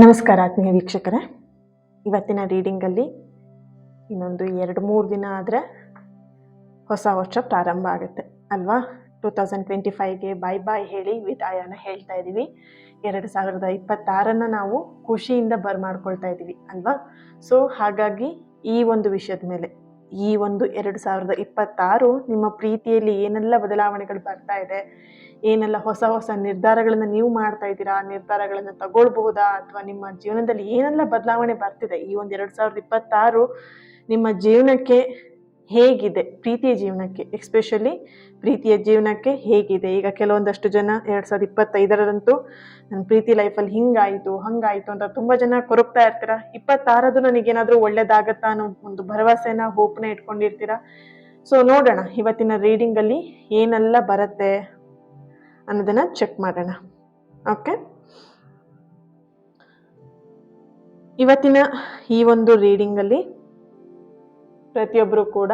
ನಮಸ್ಕಾರ ಆತ್ಮೀಯ ವೀಕ್ಷಕರೇ, ಇವತ್ತಿನ ರೀಡಿಂಗಲ್ಲಿ ಇನ್ನೊಂದು 2-3 ದಿನ ಆದರೆ ಹೊಸ ವರ್ಷ ಪ್ರಾರಂಭ ಆಗುತ್ತೆ ಅಲ್ವಾ. 2025ಗೆ ಬಾಯ್ ಬಾಯ್ ಹೇಳಿ ವಿದಾಯನ ಹೇಳ್ತಾ ಇದ್ದೀವಿ. 2026 ನಾವು ಖುಷಿಯಿಂದ ಬರ್ಮಾಡ್ಕೊಳ್ತಾ ಇದ್ದೀವಿ ಅಲ್ವಾ. ಸೊ ಹಾಗಾಗಿ ಈ ಒಂದು ವಿಷಯದ ಮೇಲೆ ಈ ಒಂದು 2026 ನಿಮ್ಮ ಪ್ರೀತಿಯಲ್ಲಿ ಏನೆಲ್ಲ ಬದಲಾವಣೆಗಳು ಬರ್ತಾ ಇದೆ, ಏನೆಲ್ಲ ಹೊಸ ಹೊಸ ನಿರ್ಧಾರಗಳನ್ನು ನೀವು ಮಾಡ್ತಾ ಇದ್ದೀರಾ, ನಿರ್ಧಾರಗಳನ್ನು ತಗೊಳ್ಬಹುದಾ, ಅಥವಾ ನಿಮ್ಮ ಜೀವನದಲ್ಲಿ ಏನೆಲ್ಲ ಬದಲಾವಣೆ ಬರ್ತಿದೆ, ಈ ಒಂದು 2026 ನಿಮ್ಮ ಜೀವನಕ್ಕೆ ಹೇಗಿದೆ, ಪ್ರೀತಿಯ ಜೀವನಕ್ಕೆ, ಎಸ್ಪೆಷಲಿ ಪ್ರೀತಿಯ ಜೀವನಕ್ಕೆ ಹೇಗಿದೆ. ಈಗ ಕೆಲವೊಂದಷ್ಟು ಜನ 2025ರಂತೂ ನನ್ನ ಪ್ರೀತಿ ಲೈಫಲ್ಲಿ ಹಿಂಗಾಯಿತು ಹಂಗಾಯಿತು ಅಂತ ತುಂಬ ಜನ ಕೊರಗ್ತಾ ಇರ್ತೀರಾ. 26 ನನಗೇನಾದರೂ ಒಳ್ಳೇದಾಗತ್ತಾ ಅನ್ನೋ ಒಂದು ಭರವಸೆನ ಹೋಪ್ನ ಇಟ್ಕೊಂಡಿರ್ತೀರಾ. ಸೊ ನೋಡೋಣ ಇವತ್ತಿನ ರೀಡಿಂಗಲ್ಲಿ ಏನೆಲ್ಲ ಬರುತ್ತೆ ಅನ್ನೋದನ್ನ ಚೆಕ್ ಮಾಡೋಣ. ಓಕೆ, ಇವತ್ತಿನ ಈ ಒಂದು ರೀಡಿಂಗಲ್ಲಿ ಪ್ರತಿಯೊಬ್ಬರು ಕೂಡ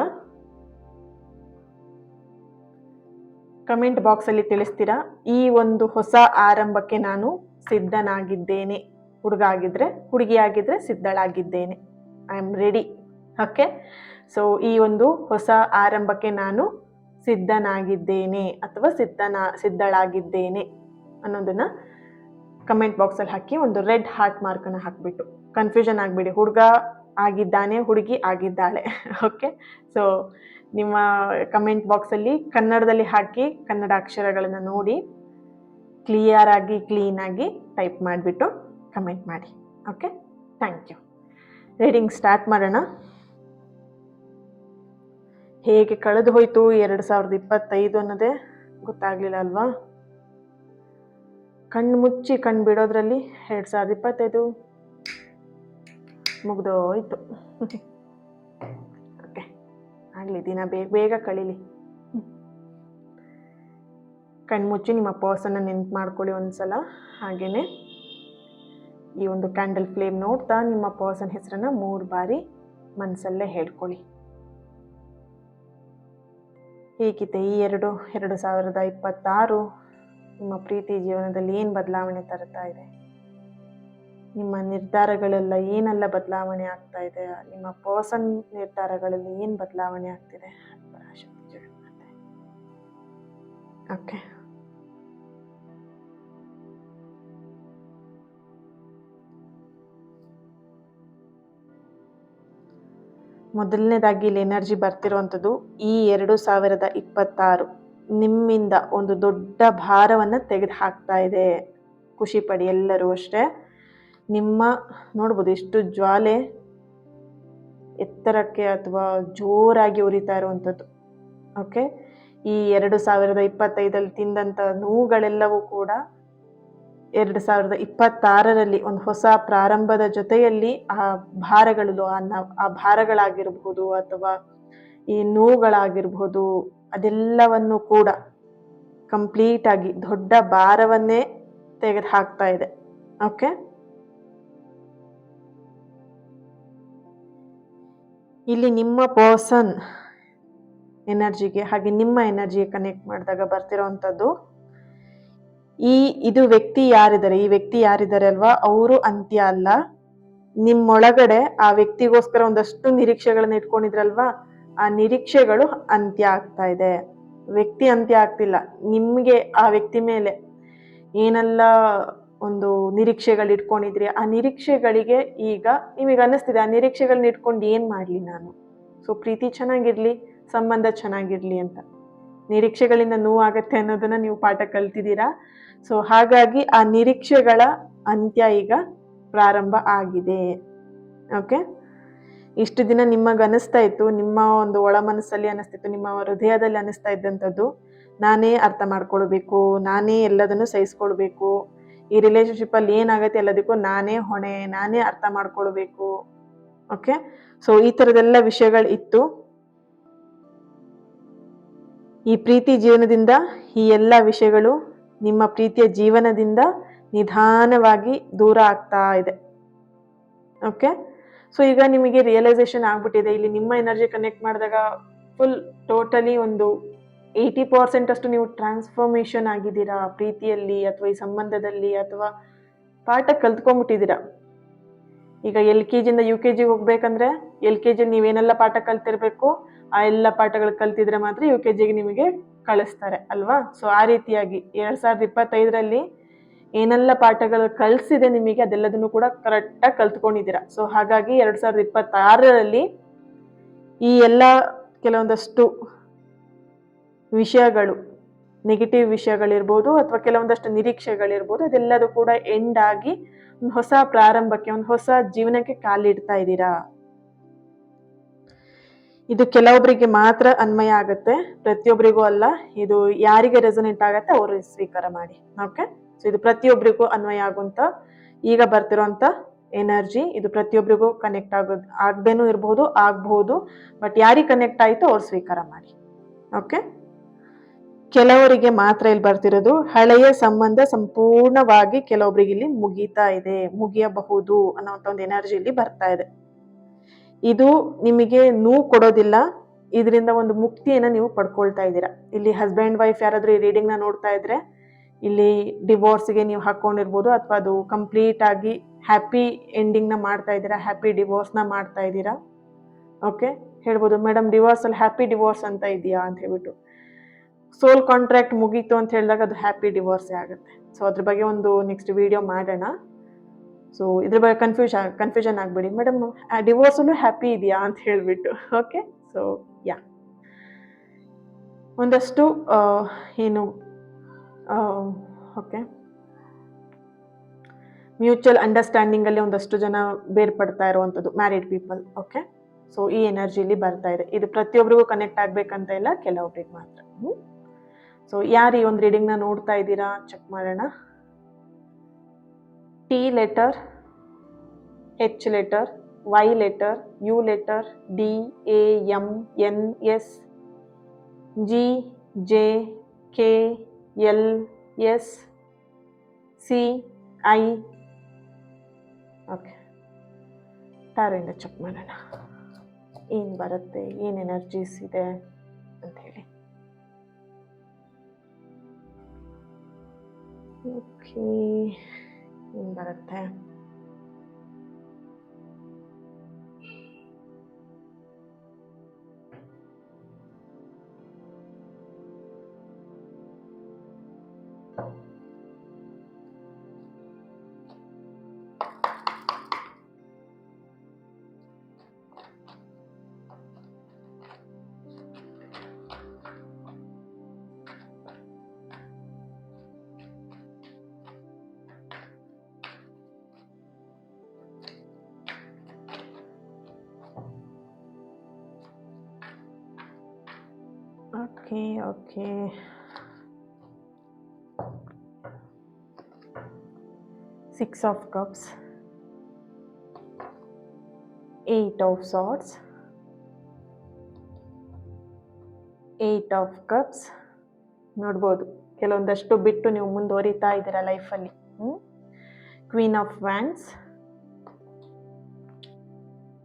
ಕಮೆಂಟ್ ಬಾಕ್ಸಲ್ಲಿ ತಿಳಿಸ್ತೀರಾ, ಈ ಒಂದು ಹೊಸ ಆರಂಭಕ್ಕೆ ನಾನು ಸಿದ್ಧನಾಗಿದ್ದೇನೆ. ಹುಡುಗ ಆಗಿದ್ರೆ, ಹುಡುಗಿ ಆಗಿದ್ರೆ ಸಿದ್ಧಳಾಗಿದ್ದೇನೆ, I am ready. Okay, so ಈ ಒಂದು ಹೊಸ ಆರಂಭಕ್ಕೆ ನಾನು ಸಿದ್ಧನಾಗಿದ್ದೇನೆ ಅಥವಾ ಸಿದ್ಧಳಾಗಿದ್ದೇನೆ ಅನ್ನೋದನ್ನ ಕಮೆಂಟ್ ಬಾಕ್ಸಲ್ಲಿ ಹಾಕಿ ಒಂದು ರೆಡ್ ಹಾರ್ಟ್ ಮಾರ್ಕನ್ನು ಹಾಕಿಬಿಟ್ಟು ಕನ್ಫ್ಯೂಷನ್ ಆಗಿಬಿಡಿ, ಹುಡುಗ ಆಗಿದ್ದಾನೆ ಹುಡುಗಿ ಆಗಿದ್ದಾಳೆ. ಓಕೆ, ಸೊ ನಿಮ್ಮ ಕಮೆಂಟ್ ಬಾಕ್ಸಲ್ಲಿ ಕನ್ನಡದಲ್ಲಿ ಹಾಕಿ, ಕನ್ನಡ ಅಕ್ಷರಗಳನ್ನು ನೋಡಿ ಕ್ಲಿಯರ್ ಆಗಿ ಕ್ಲೀನಾಗಿ ಟೈಪ್ ಮಾಡಿಬಿಟ್ಟು ಕಮೆಂಟ್ ಮಾಡಿ. Okay, thank you. Reading start ಮಾಡೋಣ. ಹೇಗೆ ಕಳೆದು ಹೋಯ್ತು 2025 ಅನ್ನೋದೇ ಗೊತ್ತಾಗ್ಲಿಲ್ಲ ಅಲ್ವಾ. ಕಣ್ಣು ಮುಚ್ಚಿ ಕಣ್ಣು ಬಿಡೋದ್ರಲ್ಲಿ 2025 ಮುಗ್ದೋಯ್ತು. ಓಕೆ, ಆಗಲಿ, ದಿನ ಬೇಗ ಬೇಗ ಕಳೀಲಿ. ಕಣ್ಣು ಮುಚ್ಚಿ ನಿಮ್ಮ ಪರ್ಸನ್ನ ನೆನ್ಪು ಮಾಡ್ಕೊಳ್ಳಿ ಒಂದ್ಸಲ. ಹಾಗೇನೆ ಈ ಒಂದು ಕ್ಯಾಂಡಲ್ ಫ್ಲೇಮ್ ನೋಡ್ತಾ ನಿಮ್ಮ ಪರ್ಸನ್ ಹೆಸರನ್ನ 3 ಬಾರಿ ಮನಸ್ಸಲ್ಲೇ ಹೇಳ್ಕೊಳ್ಳಿ. ಹೇಗಿದೆ ಈ 2026 ನಿಮ್ಮ ಪ್ರೀತಿ ಜೀವನದಲ್ಲಿ ಏನು ಬದಲಾವಣೆ ತರ್ತಾ ಇದೆ, ನಿಮ್ಮ ನಿರ್ಧಾರಗಳೆಲ್ಲ ಏನೆಲ್ಲ ಬದಲಾವಣೆ ಆಗ್ತಾ ಇದೆ, ನಿಮ್ಮ ಪರ್ಸನ್ ನಿರ್ಧಾರಗಳಲ್ಲಿ ಏನು ಬದಲಾವಣೆ ಆಗ್ತಿದೆ. ಓಕೆ, ಮೊದಲನೇದಾಗಿ ಇಲ್ಲಿ ಎನರ್ಜಿ ಬರ್ತಿರುವಂಥದ್ದು, ಈ 2026 ನಿಮ್ಮಿಂದ ಒಂದು ದೊಡ್ಡ ಭಾರವನ್ನು ತೆಗೆದು ಹಾಕ್ತಾ ಇದೆ. ಖುಷಿ ಪಡಿ ಎಲ್ಲರೂ ಅಷ್ಟೇ. ನಿಮ್ಮ ನೋಡ್ಬೋದು ಎಷ್ಟು ಜ್ವಾಲೆ ಎತ್ತರಕ್ಕೆ ಅಥವಾ ಜೋರಾಗಿ ಉರಿತಾ ಇರುವಂಥದ್ದು. ಓಕೆ, ಈ 2025ರಲ್ಲಿ ತಿಂದಂಥ ನೋವುಗಳೆಲ್ಲವೂ ಕೂಡ 2026ರಲ್ಲಿ ಒಂದು ಹೊಸ ಪ್ರಾರಂಭದ ಜೊತೆಯಲ್ಲಿ ಆ ಭಾರಗಳು, ಆ ಭಾರಗಳಾಗಿರ್ಬೋದು ಅಥವಾ ಈ ನೋವುಗಳಾಗಿರ್ಬೋದು, ಅದೆಲ್ಲವನ್ನು ಕೂಡ ಕಂಪ್ಲೀಟ್ ಆಗಿ ದೊಡ್ಡ ಭಾರವನ್ನೇ ತೆಗೆದು ಹಾಕ್ತಾ ಇದೆ. ಓಕೆ, ಇಲ್ಲಿ ನಿಮ್ಮ ಪರ್ಸನ್ ಎನರ್ಜಿಗೆ ಹಾಗೆ ನಿಮ್ಮ ಎನರ್ಜಿಗೆ ಕನೆಕ್ಟ್ ಮಾಡಿದಾಗ ಬರ್ತಿರೋವಂಥದ್ದು, ಇದು ವ್ಯಕ್ತಿ ಯಾರಿದ್ದಾರೆ, ಈ ವ್ಯಕ್ತಿ ಯಾರಿದ್ದಾರೆ ಅಲ್ವಾ, ಅವರು ಅಂತ್ಯ ಅಲ್ಲ. ನಿಮ್ಮೊಳಗಡೆ ಆ ವ್ಯಕ್ತಿಗೋಸ್ಕರ ಒಂದಷ್ಟು ನಿರೀಕ್ಷೆಗಳನ್ನ ಇಟ್ಕೊಂಡಿದ್ರಲ್ವಾ, ಆ ನಿರೀಕ್ಷೆಗಳು ಅಂತ್ಯ ಆಗ್ತಾ ಇದೆ. ವ್ಯಕ್ತಿ ಅಂತ್ಯ ಆಗ್ತಿಲ್ಲ, ನಿಮ್ಗೆ ಆ ವ್ಯಕ್ತಿ ಮೇಲೆ ಏನೆಲ್ಲ ಒಂದು ನಿರೀಕ್ಷೆಗಳು ಇಟ್ಕೊಂಡಿದ್ರಿ, ಆ ನಿರೀಕ್ಷೆಗಳಿಗೆ ಈಗ ನಿಮಗೆ ಅನ್ನಿಸ್ತಿದೆ, ಆ ನಿರೀಕ್ಷೆಗಳನ್ನ ಇಟ್ಕೊಂಡು ಏನ್ ಮಾಡ್ಲಿ ನಾನು. ಸೊ ಪ್ರೀತಿ ಚೆನ್ನಾಗಿರ್ಲಿ, ಸಂಬಂಧ ಚೆನ್ನಾಗಿರ್ಲಿ ಅಂತ. ನಿರೀಕ್ಷೆಗಳಿಂದ ನೋವಾಗತ್ತೆ ಅನ್ನೋದನ್ನ ನೀವು ಪಾಠ ಕಲ್ತಿದ್ದೀರಾ. ಸೊ ಹಾಗಾಗಿ ಆ ನಿರೀಕ್ಷೆಗಳ ಅಂತ್ಯ ಈಗ ಪ್ರಾರಂಭ ಆಗಿದೆ. ಓಕೆ, ಇಷ್ಟು ದಿನ ನಿಮಗೆ ಅನಿಸ್ತಾ ಇತ್ತು, ನಿಮ್ಮ ಒಂದು ಒಳ ಮನಸ್ಸಲ್ಲಿ ಅನಿಸ್ತಿತ್ತು, ನಿಮ್ಮ ಹೃದಯದಲ್ಲಿ ಅನಿಸ್ತಾ ಇದ್ದಂಥದ್ದು, ನಾನೇ ಅರ್ಥ ಮಾಡ್ಕೊಳ್ಬೇಕು, ನಾನೇ ಎಲ್ಲದನ್ನು ಸಹಿಸ್ಕೊಳ್ಬೇಕು, ಈ ರಿಲೇಶನ್ಶಿಪ್ಪಲ್ಲಿ ಏನಾಗತ್ತೆ ಎಲ್ಲದಕ್ಕೂ ನಾನೇ ಹೊಣೆ, ನಾನೇ ಅರ್ಥ ಮಾಡ್ಕೊಳ್ಬೇಕು. ಓಕೆ, ಸೊ ಈ ಥರದೆಲ್ಲ ವಿಷಯಗಳು ಇತ್ತು. ಈ ಪ್ರೀತಿ ಜೀವನದಿಂದ ಈ ಎಲ್ಲ ವಿಷಯಗಳು ನಿಮ್ಮ ಪ್ರೀತಿಯ ಜೀವನದಿಂದ ನಿಧಾನವಾಗಿ ದೂರ ಆಗ್ತಾ ಇದೆ. ಓಕೆ, ಸೊ ಈಗ ನಿಮಗೆ ರಿಯಲೈಸೇಷನ್ ಆಗ್ಬಿಟ್ಟಿದೆ. ಇಲ್ಲಿ ನಿಮ್ಮ ಎನರ್ಜಿ ಕನೆಕ್ಟ್ ಮಾಡಿದಾಗ ಫುಲ್ ಟೋಟಲಿ ಒಂದು 80% ಅಷ್ಟು ನೀವು ಟ್ರಾನ್ಸ್ಫಾರ್ಮೇಷನ್ ಆಗಿದ್ದೀರಾ ಪ್ರೀತಿಯಲ್ಲಿ ಅಥವಾ ಈ ಸಂಬಂಧದಲ್ಲಿ ಅಥವಾ ಪಾಠ ಕಲ್ತ್ಕೊಂಡ್ಬಿಟ್ಟಿದ್ದೀರಾ. ಈಗ LKG ಇಂದ UKG ಹೋಗ್ಬೇಕಂದ್ರೆ LKG ನೀವೇನೆಲ್ಲ ಪಾಠ ಕಲ್ತಿರ್ಬೇಕು ಆ ಎಲ್ಲ ಪಾಠಗಳು ಕಲ್ತಿದ್ರೆ ಮಾತ್ರ UKGಗೆ ನಿಮಗೆ ಕಳಿಸ್ತಾರೆ ಅಲ್ವಾ. ಸೊ ಆ ರೀತಿಯಾಗಿ 2025ರಲ್ಲಿ ಏನೆಲ್ಲ ಪಾಠಗಳು ಕಲಿಸಿದೆ ನಿಮಗೆ ಅದೆಲ್ಲದನ್ನು ಕೂಡ ಕರೆಕ್ಟಾಗಿ ಕಲ್ತ್ಕೊಂಡಿದ್ದೀರಾ. ಸೊ ಹಾಗಾಗಿ 2026ರಲ್ಲಿ ಈ ಎಲ್ಲ ಕೆಲವೊಂದಷ್ಟು ವಿಷಯಗಳು, ನೆಗೆಟಿವ್ ವಿಷಯಗಳಿರ್ಬೋದು ಅಥವಾ ಕೆಲವೊಂದಷ್ಟು ನಿರೀಕ್ಷೆಗಳಿರ್ಬೋದು, ಅದೆಲ್ಲದೂ ಕೂಡ ಎಂಡ್ ಆಗಿ ಒಂದು ಹೊಸ ಪ್ರಾರಂಭಕ್ಕೆ, ಒಂದು ಹೊಸ ಜೀವನಕ್ಕೆ ಕಾಲಿಡ್ತಾ ಇದ್ದೀರಾ. ಇದು ಕೆಲವೊಬ್ಬರಿಗೆ ಮಾತ್ರ ಅನ್ವಯ ಆಗುತ್ತೆ, ಪ್ರತಿಯೊಬ್ಬರಿಗೂ ಅಲ್ಲ. ಇದು ಯಾರಿಗೆ ರೆಸೊನೇಟ್ ಆಗತ್ತೆ ಅವರು ಸ್ವೀಕಾರ ಮಾಡಿ. ಓಕೆ, ಸೊ ಇದು ಪ್ರತಿಯೊಬ್ಬರಿಗೂ ಅನ್ವಯ ಆಗುವಂತ ಈಗ ಬರ್ತಿರೋಂಥ ಎನರ್ಜಿ. ಇದು ಪ್ರತಿಯೊಬ್ಬರಿಗೂ ಕನೆಕ್ಟ್ ಆಗದೇನೂ ಇರ್ಬೋದು, ಆಗ್ಬಹುದು. ಬಟ್ ಯಾರಿಗೆ ಕನೆಕ್ಟ್ ಆಯಿತು ಅವ್ರು ಸ್ವೀಕಾರ ಮಾಡಿ. ಓಕೆ, ಕೆಲವರಿಗೆ ಮಾತ್ರ ಇಲ್ಲಿ ಬರ್ತಿರೋದು ಹಳೆಯ ಸಂಬಂಧ ಸಂಪೂರ್ಣವಾಗಿ ಕೆಲವೊಬ್ಬರಿಗೆ ಇಲ್ಲಿ ಮುಗೀತಾ ಇದೆ, ಮುಗಿಯಬಹುದು ಅನ್ನೋಂಥ ಒಂದು ಎನರ್ಜಿ ಇಲ್ಲಿ ಬರ್ತಾ ಇದೆ. ಇದು ನಿಮಗೆ ನೋವು ಕೊಡೋದಿಲ್ಲ, ಇದರಿಂದ ಒಂದು ಮುಕ್ತಿಯನ್ನ ನೀವು ಪಡ್ಕೊಳ್ತಾ ಇದ್ದೀರಾ. ಇಲ್ಲಿ ಹಸ್ಬೆಂಡ್ ವೈಫ್ ಯಾರಾದ್ರೂ ಈ ರೀಡಿಂಗ್ ನ ನೋಡ್ತಾ ಇದ್ರೆ ಇಲ್ಲಿ ಡಿವೋರ್ಸ್ಗೆ ನೀವು ಹಾಕೊಂಡಿರ್ಬೋದು, ಅಥವಾ ಅದು ಕಂಪ್ಲೀಟ್ ಆಗಿ ಹ್ಯಾಪಿ ಎಂಡಿಂಗ್ ನ ಮಾಡ್ತಾ ಇದ್ದೀರಾ, ಹ್ಯಾಪಿ ಡಿವೋರ್ಸ್ ನ ಮಾಡ್ತಾ ಇದ್ದೀರಾ. ಓಕೆ, ಹೇಳ್ಬೋದು ಮೇಡಮ್ ಡಿವೋರ್ಸ್ ಅಲ್ಲಿ ಹ್ಯಾಪಿ ಡಿವೋರ್ಸ್ ಅಂತ ಇದೆಯಾ ಅಂತ ಹೇಳ್ಬಿಟ್ಟು. ಸೋಲ್ ಕಾಂಟ್ರಾಕ್ಟ್ ಮುಗೀತು ಅಂತ ಹೇಳಿದಾಗ ಅದು ಹ್ಯಾಪಿ ಡಿವೋರ್ಸೇ ಆಗುತ್ತೆ. ಸೊ ಅದ್ರ ಬಗ್ಗೆ ಒಂದು ನೆಕ್ಸ್ಟ್ ವಿಡಿಯೋ ಮಾಡೋಣ. ಸೊ ಇದ್ರ ಬಗ್ಗೆ ಕನ್ಫ್ಯೂಷನ್ ಆಗ್ಬೇಡಿ, ಮೇಡಮ್ ಡಿವೋರ್ಸಲ್ಲೂ ಹ್ಯಾಪಿ ಇದೆಯಾ ಅಂತ ಹೇಳ್ಬಿಟ್ಟು. ಓಕೆ, ಸೊ ಯಾ ಒಂದಷ್ಟು ಏನು ಓಕೆ ಮ್ಯೂಚುವಲ್ ಅಂಡರ್ಸ್ಟ್ಯಾಂಡಿಂಗ್ ಅಲ್ಲಿ ಒಂದಷ್ಟು ಜನ ಬೇರ್ಪಡ್ತಾ ಇರುವಂಥದ್ದು ಮ್ಯಾರಿಡ್ ಪೀಪಲ್. ಓಕೆ, ಸೊ ಈ ಎನರ್ಜಿಲಿ ಬರ್ತಾ ಇದೆ. ಇದು ಪ್ರತಿಯೊಬ್ಬರಿಗೂ ಕನೆಕ್ಟ್ ಆಗ್ಬೇಕಂತ ಇಲ್ಲ, ಕೆಲವೊಬ್ಬರಿಗೆ ಮಾತ್ರ. ಸೊ ಯಾರು ಈ ಒಂದು ರೀಡಿಂಗ್ ನ ನೋಡ್ತಾ ಇದ್ದೀರಾ ಚೆಕ್ ಮಾಡೋಣ. T letter, H letter, Y letter, U letter, D, A, M, N, S, G, J, K, L, S, C, I. Okay, ಟಾರಿಂದ ಚೆಕ್ ಮಾಡೋಣ ಏನು ಬರುತ್ತೆ, ಏನು ಎನರ್ಜೀಸ್ ಇದೆ ಅಂತ ಹೇಳಿ. ಓಕೆ, ಏನು ಬರುತ್ತೆ. Okay. 6 of Cups, 8 of Swords, 8 of Cups. ನೋಡ್ಬೋದು ಕೆಲವೊಂದಷ್ಟು ಬಿಟ್ಟು ನೀವು ಮುಂದುವರಿತಾ ಇದ್ದೀರಾ ಲೈಫಲ್ಲಿ. Queen of Wands,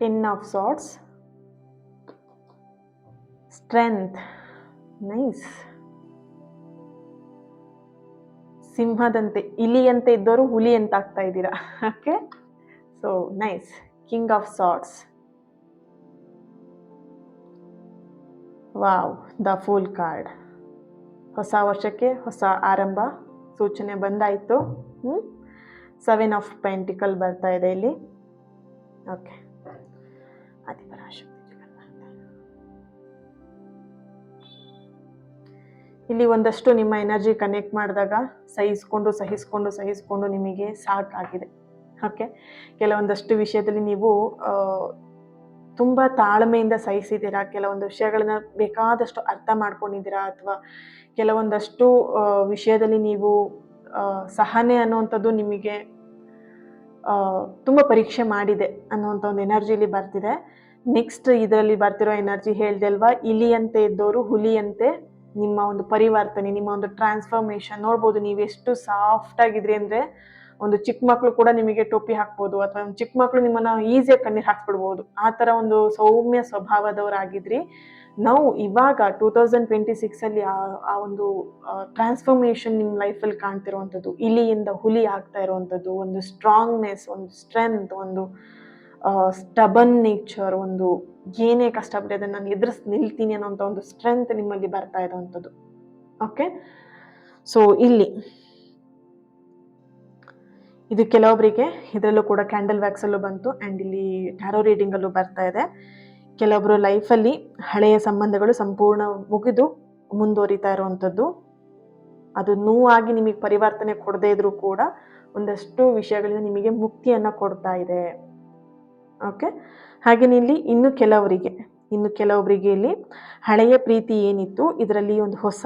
10 of Swords, Strength. Nice. ಸಿಂಹದಂತೆ ಇಲಿಯಂತೆ ಇದ್ದವರು ಹುಲಿ ಅಂತ ಆಗ್ತಾ ಇದ್ದೀರಾ. Okay, so nice. King of swords. Wow, the fool card. ಹೊಸ ವರ್ಷಕ್ಕೆ ಹೊಸ ಆರಂಭ ಸೂಚನೆ ಬಂದಾಯಿತು. 7 ಆಫ್ ಪೆಂಟಿಕಲ್ ಬರ್ತಾ ಇದೆ ಇಲ್ಲಿ. ಓಕೆ, ಆದಿಪರಾಶಕ್ತಿ. ಇಲ್ಲಿ ಒಂದಷ್ಟು ನಿಮ್ಮ ಎನರ್ಜಿ ಕನೆಕ್ಟ್ ಮಾಡಿದಾಗ ಸಹಿಸ್ಕೊಂಡು ನಿಮಗೆ ಸಾಕಾಗಿದೆ. ಓಕೆ, ಕೆಲವೊಂದಷ್ಟು ವಿಷಯದಲ್ಲಿ ನೀವು ತುಂಬ ತಾಳ್ಮೆಯಿಂದ ಸಹಿಸಿದ್ದೀರಾ, ಕೆಲವೊಂದು ವಿಷಯಗಳನ್ನ ಬೇಕಾದಷ್ಟು ಅರ್ಥ ಮಾಡ್ಕೊಂಡಿದ್ದೀರಾ, ಅಥವಾ ಕೆಲವೊಂದಷ್ಟು ವಿಷಯದಲ್ಲಿ ನೀವು ಸಹನೆ ಅನ್ನುವಂಥದ್ದು ನಿಮಗೆ ತುಂಬ ಪರೀಕ್ಷೆ ಮಾಡಿದೆ ಅನ್ನುವಂಥ ಒಂದು ಎನರ್ಜಿಲಿ ಬರ್ತಿದೆ. ನೆಕ್ಸ್ಟ್ ಇದರಲ್ಲಿ ಬರ್ತಿರೋ ಎನರ್ಜಿ ಹೇಳ್ದೆ ಅಲ್ವಾ, ಇಲಿಯಂತೆ ಇದ್ದವರು ಹುಲಿಯಂತೆ ನಿಮ್ಮ ಒಂದು ಪರಿವರ್ತನೆ, ನಿಮ್ಮ ಒಂದು ಟ್ರಾನ್ಸ್ಫಾರ್ಮೇಶನ್ ನೋಡ್ಬೋದು. ನೀವು ಎಷ್ಟು ಸಾಫ್ಟ್ ಆಗಿದ್ರಿ ಅಂದರೆ ಒಂದು ಚಿಕ್ಕ ಮಕ್ಕಳು ಕೂಡ ನಿಮಗೆ ಟೋಪಿ ಹಾಕ್ಬೋದು, ಅಥವಾ ಒಂದು ಚಿಕ್ಕ ಮಕ್ಕಳು ನಿಮ್ಮನ್ನ ಈಸಿಯಾಗಿ ಕಣ್ಣೀರು ಹಾಕ್ಸ್ಬಿಡ್ಬೋದು. ಆ ಥರ ಒಂದು ಸೌಮ್ಯ ಸ್ವಭಾವದವರಾಗಿದ್ರಿ. ನಾವು ಇವಾಗ 2026 ಆ ಒಂದು ಟ್ರಾನ್ಸ್ಫಾರ್ಮೇಶನ್ ನಿಮ್ಮ ಲೈಫಲ್ಲಿ ಕಾಣ್ತಿರುವಂಥದ್ದು, ಇಲಿಯಿಂದ ಹುಲಿ ಆಗ್ತಾ ಇರುವಂಥದ್ದು, ಒಂದು ಸ್ಟ್ರಾಂಗ್ನೆಸ್, ಒಂದು ಸ್ಟ್ರೆಂತ್, ಒಂದು ಸ್ಟಬನ್ ನೇಚರ್, ಒಂದು ಏನೇ ಕಷ್ಟ ಬರಲಿ ಅದನ್ನು ನಾನು ನಿಲ್ತೀನಿ ಅನ್ನೋಂಥ ಒಂದು ಸ್ಟ್ರೆಂತ್ ನಿಮ್ಮಲ್ಲಿ ಬರ್ತಾ ಇರುವಂಥದ್ದು. ಓಕೆ, ಸೊ ಇಲ್ಲಿ ಇದು ಕೆಲವೊಬ್ಬರಿಗೆ ಇದರಲ್ಲೂ ಕೂಡ ಕ್ಯಾಂಡಲ್ ವ್ಯಾಕ್ಸಲ್ಲೂ ಬಂತು, ಆ್ಯಂಡ್ ಇಲ್ಲಿ ಟ್ಯಾರೋ ರೀಡಿಂಗಲ್ಲೂ ಬರ್ತಾ ಇದೆ. ಕೆಲವೊಬ್ಬರು ಲೈಫಲ್ಲಿ ಹಳೆಯ ಸಂಬಂಧಗಳು ಸಂಪೂರ್ಣ ಮುಗಿದು ಮುಂದುವರಿತಾ ಇರುವಂಥದ್ದು, ಅದು ನೋವಾಗಿ ನಿಮಗೆ ಪರಿವರ್ತನೆ ಕೊಡದೇ ಇದ್ರೂ ಕೂಡ ಒಂದಷ್ಟು ವಿಷಯಗಳಿಂದ ನಿಮಗೆ ಮುಕ್ತಿಯನ್ನು ಕೊಡ್ತಾ ಇದೆ. ಓಕೆ, ಹಾಗೆಯೇ ಇಲ್ಲಿ ಇನ್ನು ಕೆಲವರಿಗೆ ಇಲ್ಲಿ ಹಳೆಯ ಪ್ರೀತಿ ಏನಿತ್ತು ಇದರಲ್ಲಿ ಒಂದು ಹೊಸ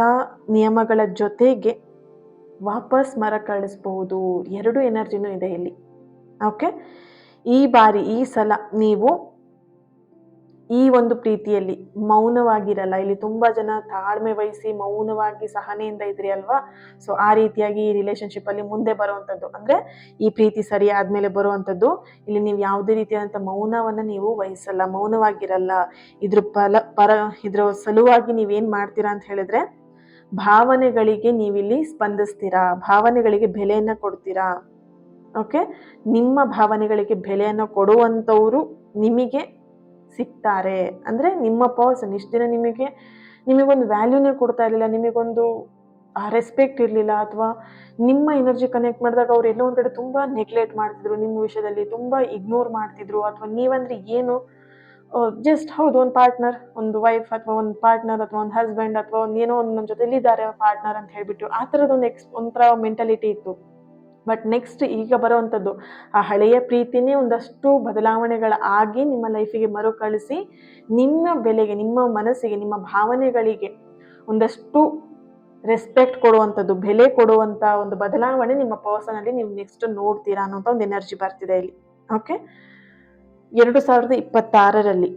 ನಿಯಮಗಳ ಜೊತೆಗೆ ವಾಪಸ್ ಮರುಕಳಿಸ್ಬೋದು. 2 ಎನರ್ಜಿನೂ ಇದೆ ಇಲ್ಲಿ. ಓಕೆ, ಈ ಸಲ ನೀವು ಈ ಒಂದು ಪ್ರೀತಿಯಲ್ಲಿ ಮೌನವಾಗಿರಲ್ಲ. ಇಲ್ಲಿ ತುಂಬ ಜನ ತಾಳ್ಮೆ ವಹಿಸಿ ಮೌನವಾಗಿ ಸಹನೆಯಿಂದ ಇದ್ರಿ ಅಲ್ವಾ. ಸೊ ಆ ರೀತಿಯಾಗಿ ಈ ರಿಲೇಶನ್ಶಿಪ್ಪಲ್ಲಿ ಮುಂದೆ ಬರುವಂಥದ್ದು, ಅಂದರೆ ಈ ಪ್ರೀತಿ ಸರಿ ಆದಮೇಲೆ ಬರುವಂಥದ್ದು, ಇಲ್ಲಿ ನೀವು ಯಾವುದೇ ರೀತಿಯಾದಂಥ ಮೌನವನ್ನು ನೀವು ವಹಿಸಲ್ಲ, ಮೌನವಾಗಿರಲ್ಲ. ಇದ್ರ ಸಲುವಾಗಿ ನೀವೇನು ಮಾಡ್ತೀರಾ ಅಂತ ಹೇಳಿದ್ರೆ, ಭಾವನೆಗಳಿಗೆ ನೀವಿಲ್ಲಿ ಸ್ಪಂದಿಸ್ತೀರಾ, ಭಾವನೆಗಳಿಗೆ ಬೆಲೆಯನ್ನು ಕೊಡ್ತೀರಾ. ಓಕೆ, ನಿಮ್ಮ ಭಾವನೆಗಳಿಗೆ ಬೆಲೆಯನ್ನು ಕೊಡುವಂಥವ್ರು ನಿಮಗೆ ಸಿಗ್ತಾರೆ. ಅಂದರೆ ನಿಮ್ಮ ಪರ್ಸನ್ ಇಷ್ಟು ದಿನ ನಿಮಗೊಂದು ವ್ಯಾಲ್ಯೂನೇ ಕೊಡ್ತಾ ಇರಲಿಲ್ಲ, ನಿಮಗೊಂದು ರೆಸ್ಪೆಕ್ಟ್ ಇರಲಿಲ್ಲ, ಅಥವಾ ನಿಮ್ಮ ಎನರ್ಜಿ ಕನೆಕ್ಟ್ ಮಾಡಿದಾಗ ಅವ್ರು ಎಲ್ಲೋ ಒಂದು ಕಡೆ ತುಂಬ ನೆಗ್ಲೆಕ್ಟ್ ಮಾಡ್ತಿದ್ರು, ನಿಮ್ಮ ವಿಷಯದಲ್ಲಿ ತುಂಬ ಇಗ್ನೋರ್ ಮಾಡ್ತಿದ್ರು, ಅಥವಾ ನೀವಂದ್ರೆ ಏನು ಜಸ್ಟ್ ಹೌದು ಒಂದು ಪಾರ್ಟ್ನರ್, ಒಂದು ವೈಫ್ ಅಥವಾ ಒಂದು ಪಾರ್ಟ್ನರ್ ಅಥವಾ ಒಂದು ಹಸ್ಬೆಂಡ್ ಅಥವಾ ಏನೋ ಒಂದು ನನ್ನ ಜೊತೆಲಿದ್ದಾರೆ ಪಾರ್ಟ್ನರ್ ಅಂತ ಹೇಳ್ಬಿಟ್ಟು ಆ ಥರದೊಂದು ಒಂಥರ ಮೆಂಟಾಲಿಟಿ ಇತ್ತು. ಬಟ್ ನೆಕ್ಸ್ಟ್ ಈಗ ಬರುವಂಥದ್ದು ಆ ಹಳೆಯ ಪ್ರೀತಿನೇ ಒಂದಷ್ಟು ಬದಲಾವಣೆಗಳಾಗಿ ನಿಮ್ಮ ಲೈಫಿಗೆ ಮರುಕಳಿಸಿ ನಿಮ್ಮ ಬೆಲೆಗೆ, ನಿಮ್ಮ ಮನಸ್ಸಿಗೆ, ನಿಮ್ಮ ಭಾವನೆಗಳಿಗೆ ಒಂದಷ್ಟು ರೆಸ್ಪೆಕ್ಟ್ ಕೊಡುವಂಥದ್ದು, ಬೆಲೆ ಕೊಡುವಂಥ ಒಂದು ಬದಲಾವಣೆ ನಿಮ್ಮ ಪರ್ಸನಲ್ಲಿ ನೀವು ನೆಕ್ಸ್ಟ್ ನೋಡ್ತೀರಾ ಅನ್ನೋಂಥ ಒಂದು ಎನರ್ಜಿ ಬರ್ತಿದೆ ಇಲ್ಲಿ. ಓಕೆ, 2026ರಲ್ಲಿ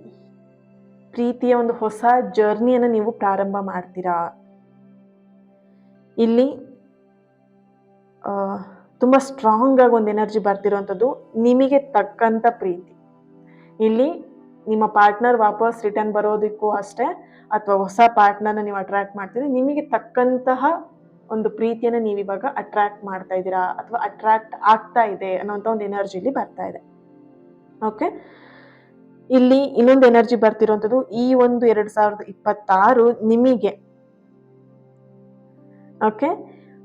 ಪ್ರೀತಿಯ ಒಂದು ಹೊಸ ಜರ್ನಿಯನ್ನು ನೀವು ಪ್ರಾರಂಭ ಮಾಡ್ತೀರಾ. ಇಲ್ಲಿ ತುಂಬ ಸ್ಟ್ರಾಂಗ್ ಆಗಿ ಒಂದು ಎನರ್ಜಿ ಬರ್ತಿರೋವಂಥದ್ದು, ನಿಮಗೆ ತಕ್ಕಂಥ ಪ್ರೀತಿ. ಇಲ್ಲಿ ನಿಮ್ಮ ಪಾರ್ಟ್ನರ್ ವಾಪಸ್ ರಿಟರ್ನ್ ಬರೋದಕ್ಕೂ ಅಷ್ಟೇ, ಅಥವಾ ಹೊಸ ಪಾರ್ಟ್ನರ್ನ ನೀವು ಅಟ್ರಾಕ್ಟ್ ಮಾಡ್ತಿದ್ರೆ ನಿಮಗೆ ತಕ್ಕಂತಹ ಒಂದು ಪ್ರೀತಿಯನ್ನು ನೀವು ಇವಾಗ ಅಟ್ರಾಕ್ಟ್ ಮಾಡ್ತಾ ಇದ್ದೀರಾ, ಅಥವಾ ಅಟ್ರಾಕ್ಟ್ ಆಗ್ತಾ ಇದೆ ಅನ್ನೋಂಥ ಒಂದು ಎನರ್ಜಿ ಇಲ್ಲಿ ಬರ್ತಾ ಇದೆ. ಓಕೆ, ಇಲ್ಲಿ ಇನ್ನೊಂದು ಎನರ್ಜಿ ಬರ್ತಿರೋವಂಥದ್ದು, ಈ ಒಂದು 2026 ನಿಮಗೆ ಓಕೆ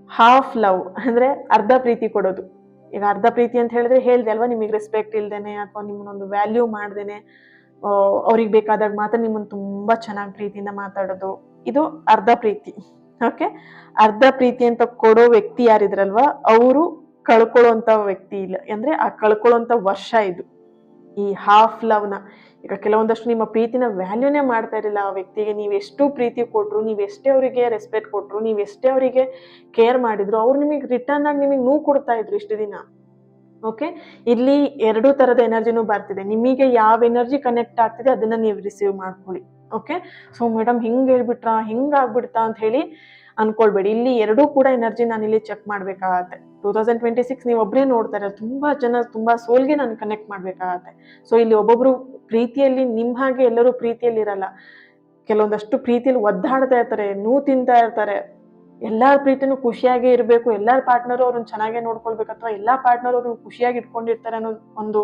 ಹಾಫ್ ಲವ್ ಅಂದರೆ ಅರ್ಧ ಪ್ರೀತಿ ಕೊಡೋದು. ಈಗ ಅರ್ಧ ಪ್ರೀತಿ ಅಂತ ಹೇಳಿದ್ರೆ ಹೇಳಿದೆ ಅಲ್ವಾ, ನಿಮಗೆ ರೆಸ್ಪೆಕ್ಟ್ ಇಲ್ದೇನೆ ಅಥವಾ ನಿಮ್ಮನ್ನೊಂದು ವ್ಯಾಲ್ಯೂ ಮಾಡ್ದೇನೆ ಅವ್ರಿಗೆ ಬೇಕಾದಾಗ ಮಾತ್ರ ನಿಮ್ಮನ್ನು ತುಂಬ ಚೆನ್ನಾಗಿ ಪ್ರೀತಿಯಿಂದ ಮಾತಾಡೋದು, ಇದು ಅರ್ಧ ಪ್ರೀತಿ. ಓಕೆ, ಅರ್ಧ ಪ್ರೀತಿ ಅಂತ ಕೊಡೋ ವ್ಯಕ್ತಿ ಯಾರಿದ್ರಲ್ವಾ ಅವರು ಕಳ್ಕೊಳ್ಳೋಂಥ ವ್ಯಕ್ತಿ ಇಲ್ಲ, ಅಂದರೆ ಆ ಕಳ್ಕೊಳ್ಳೋಂಥ ವರ್ಷ ಇದು, ಈ ಹಾಫ್ ಲವ್ನ. ಈಗ ಕೆಲವೊಂದಷ್ಟು ನಿಮ್ಮ ಪ್ರೀತಿನ ವ್ಯಾಲ್ಯೂನೇ ಮಾಡ್ತಾ ಇರಲಿಲ್ಲ ಆ ವ್ಯಕ್ತಿಗೆ. ನೀವೆಷ್ಟು ಪ್ರೀತಿ ಕೊಟ್ಟರು, ನೀವೆಷ್ಟೇ ಅವರಿಗೆ ರೆಸ್ಪೆಕ್ಟ್ ಕೊಟ್ಟರು, ನೀವೆಷ್ಟೇ ಅವರಿಗೆ ಕೇರ್ ಮಾಡಿದ್ರು, ಅವ್ರು ನಿಮಗೆ ರಿಟರ್ನ್ ಆಗಿ ನಿಮಗೆ ನೋವು ಕೊಡ್ತಾ ಇದ್ರು ಇಷ್ಟು ದಿನ. ಓಕೆ, ಇಲ್ಲಿ 2 ಥರದ ಎನರ್ಜಿನೂ ಬರ್ತಿದೆ. ನಿಮಗೆ ಯಾವ ಎನರ್ಜಿ ಕನೆಕ್ಟ್ ಆಗ್ತಿದೆ ಅದನ್ನ ನೀವು ರಿಸೀವ್ ಮಾಡ್ಕೊಳ್ಳಿ. ಓಕೆ, ಸೊ ಮೇಡಮ್ ಹಿಂಗೆ ಹೇಳ್ಬಿಟ್ರಾ, ಹಿಂಗಾಗ್ಬಿಡ್ತಾ ಅಂತ ಹೇಳಿ ಅನ್ಕೊಳ್ಬೇಡಿ. ಇಲ್ಲಿ 2 ಕೂಡ ಎನರ್ಜಿ ನಾನಿಲ್ಲಿ ಚೆಕ್ ಮಾಡ್ಬೇಕಾಗತ್ತೆ. 2026 ನೀವು ಒಬ್ಬರೇ ನೋಡ್ತಾ ಇರೋ, ತುಂಬಾ ಜನ ತುಂಬಾ ಸೋಲ್ಗೆ ನಾನು ಕನೆಕ್ಟ್ ಮಾಡ್ಬೇಕಾಗತ್ತೆ. ಸೊ ಇಲ್ಲಿ ಒಬ್ಬೊಬ್ರು ಪ್ರೀತಿಯಲ್ಲಿ ನಿಮ್ಮ ಹಾಗೆ ಎಲ್ಲರೂ ಪ್ರೀತಿಯಲ್ಲಿ ಇರಲ್ಲ. ಕೆಲವೊಂದಷ್ಟು ಪ್ರೀತಿಯಲ್ಲಿ ಒದ್ದಾಡ್ತಾ ಇರ್ತಾರೆ, ನೋವು ತಿಂತಾ ಇರ್ತಾರೆ. ಎಲ್ಲರ ಪ್ರೀತಿನೂ ಖುಷಿಯಾಗೇ ಇರಬೇಕು, ಎಲ್ಲರ ಪಾರ್ಟ್ನರು ಅವ್ರನ್ನ ಚೆನ್ನಾಗೇ ನೋಡ್ಕೊಳ್ಬೇಕು, ಅಥವಾ ಎಲ್ಲ ಪಾರ್ಟ್ನರ್ ಅವ್ರನ್ನ ಖುಷಿಯಾಗಿ ಇಟ್ಕೊಂಡಿರ್ತಾರೆ ಅನ್ನೋ ಒಂದು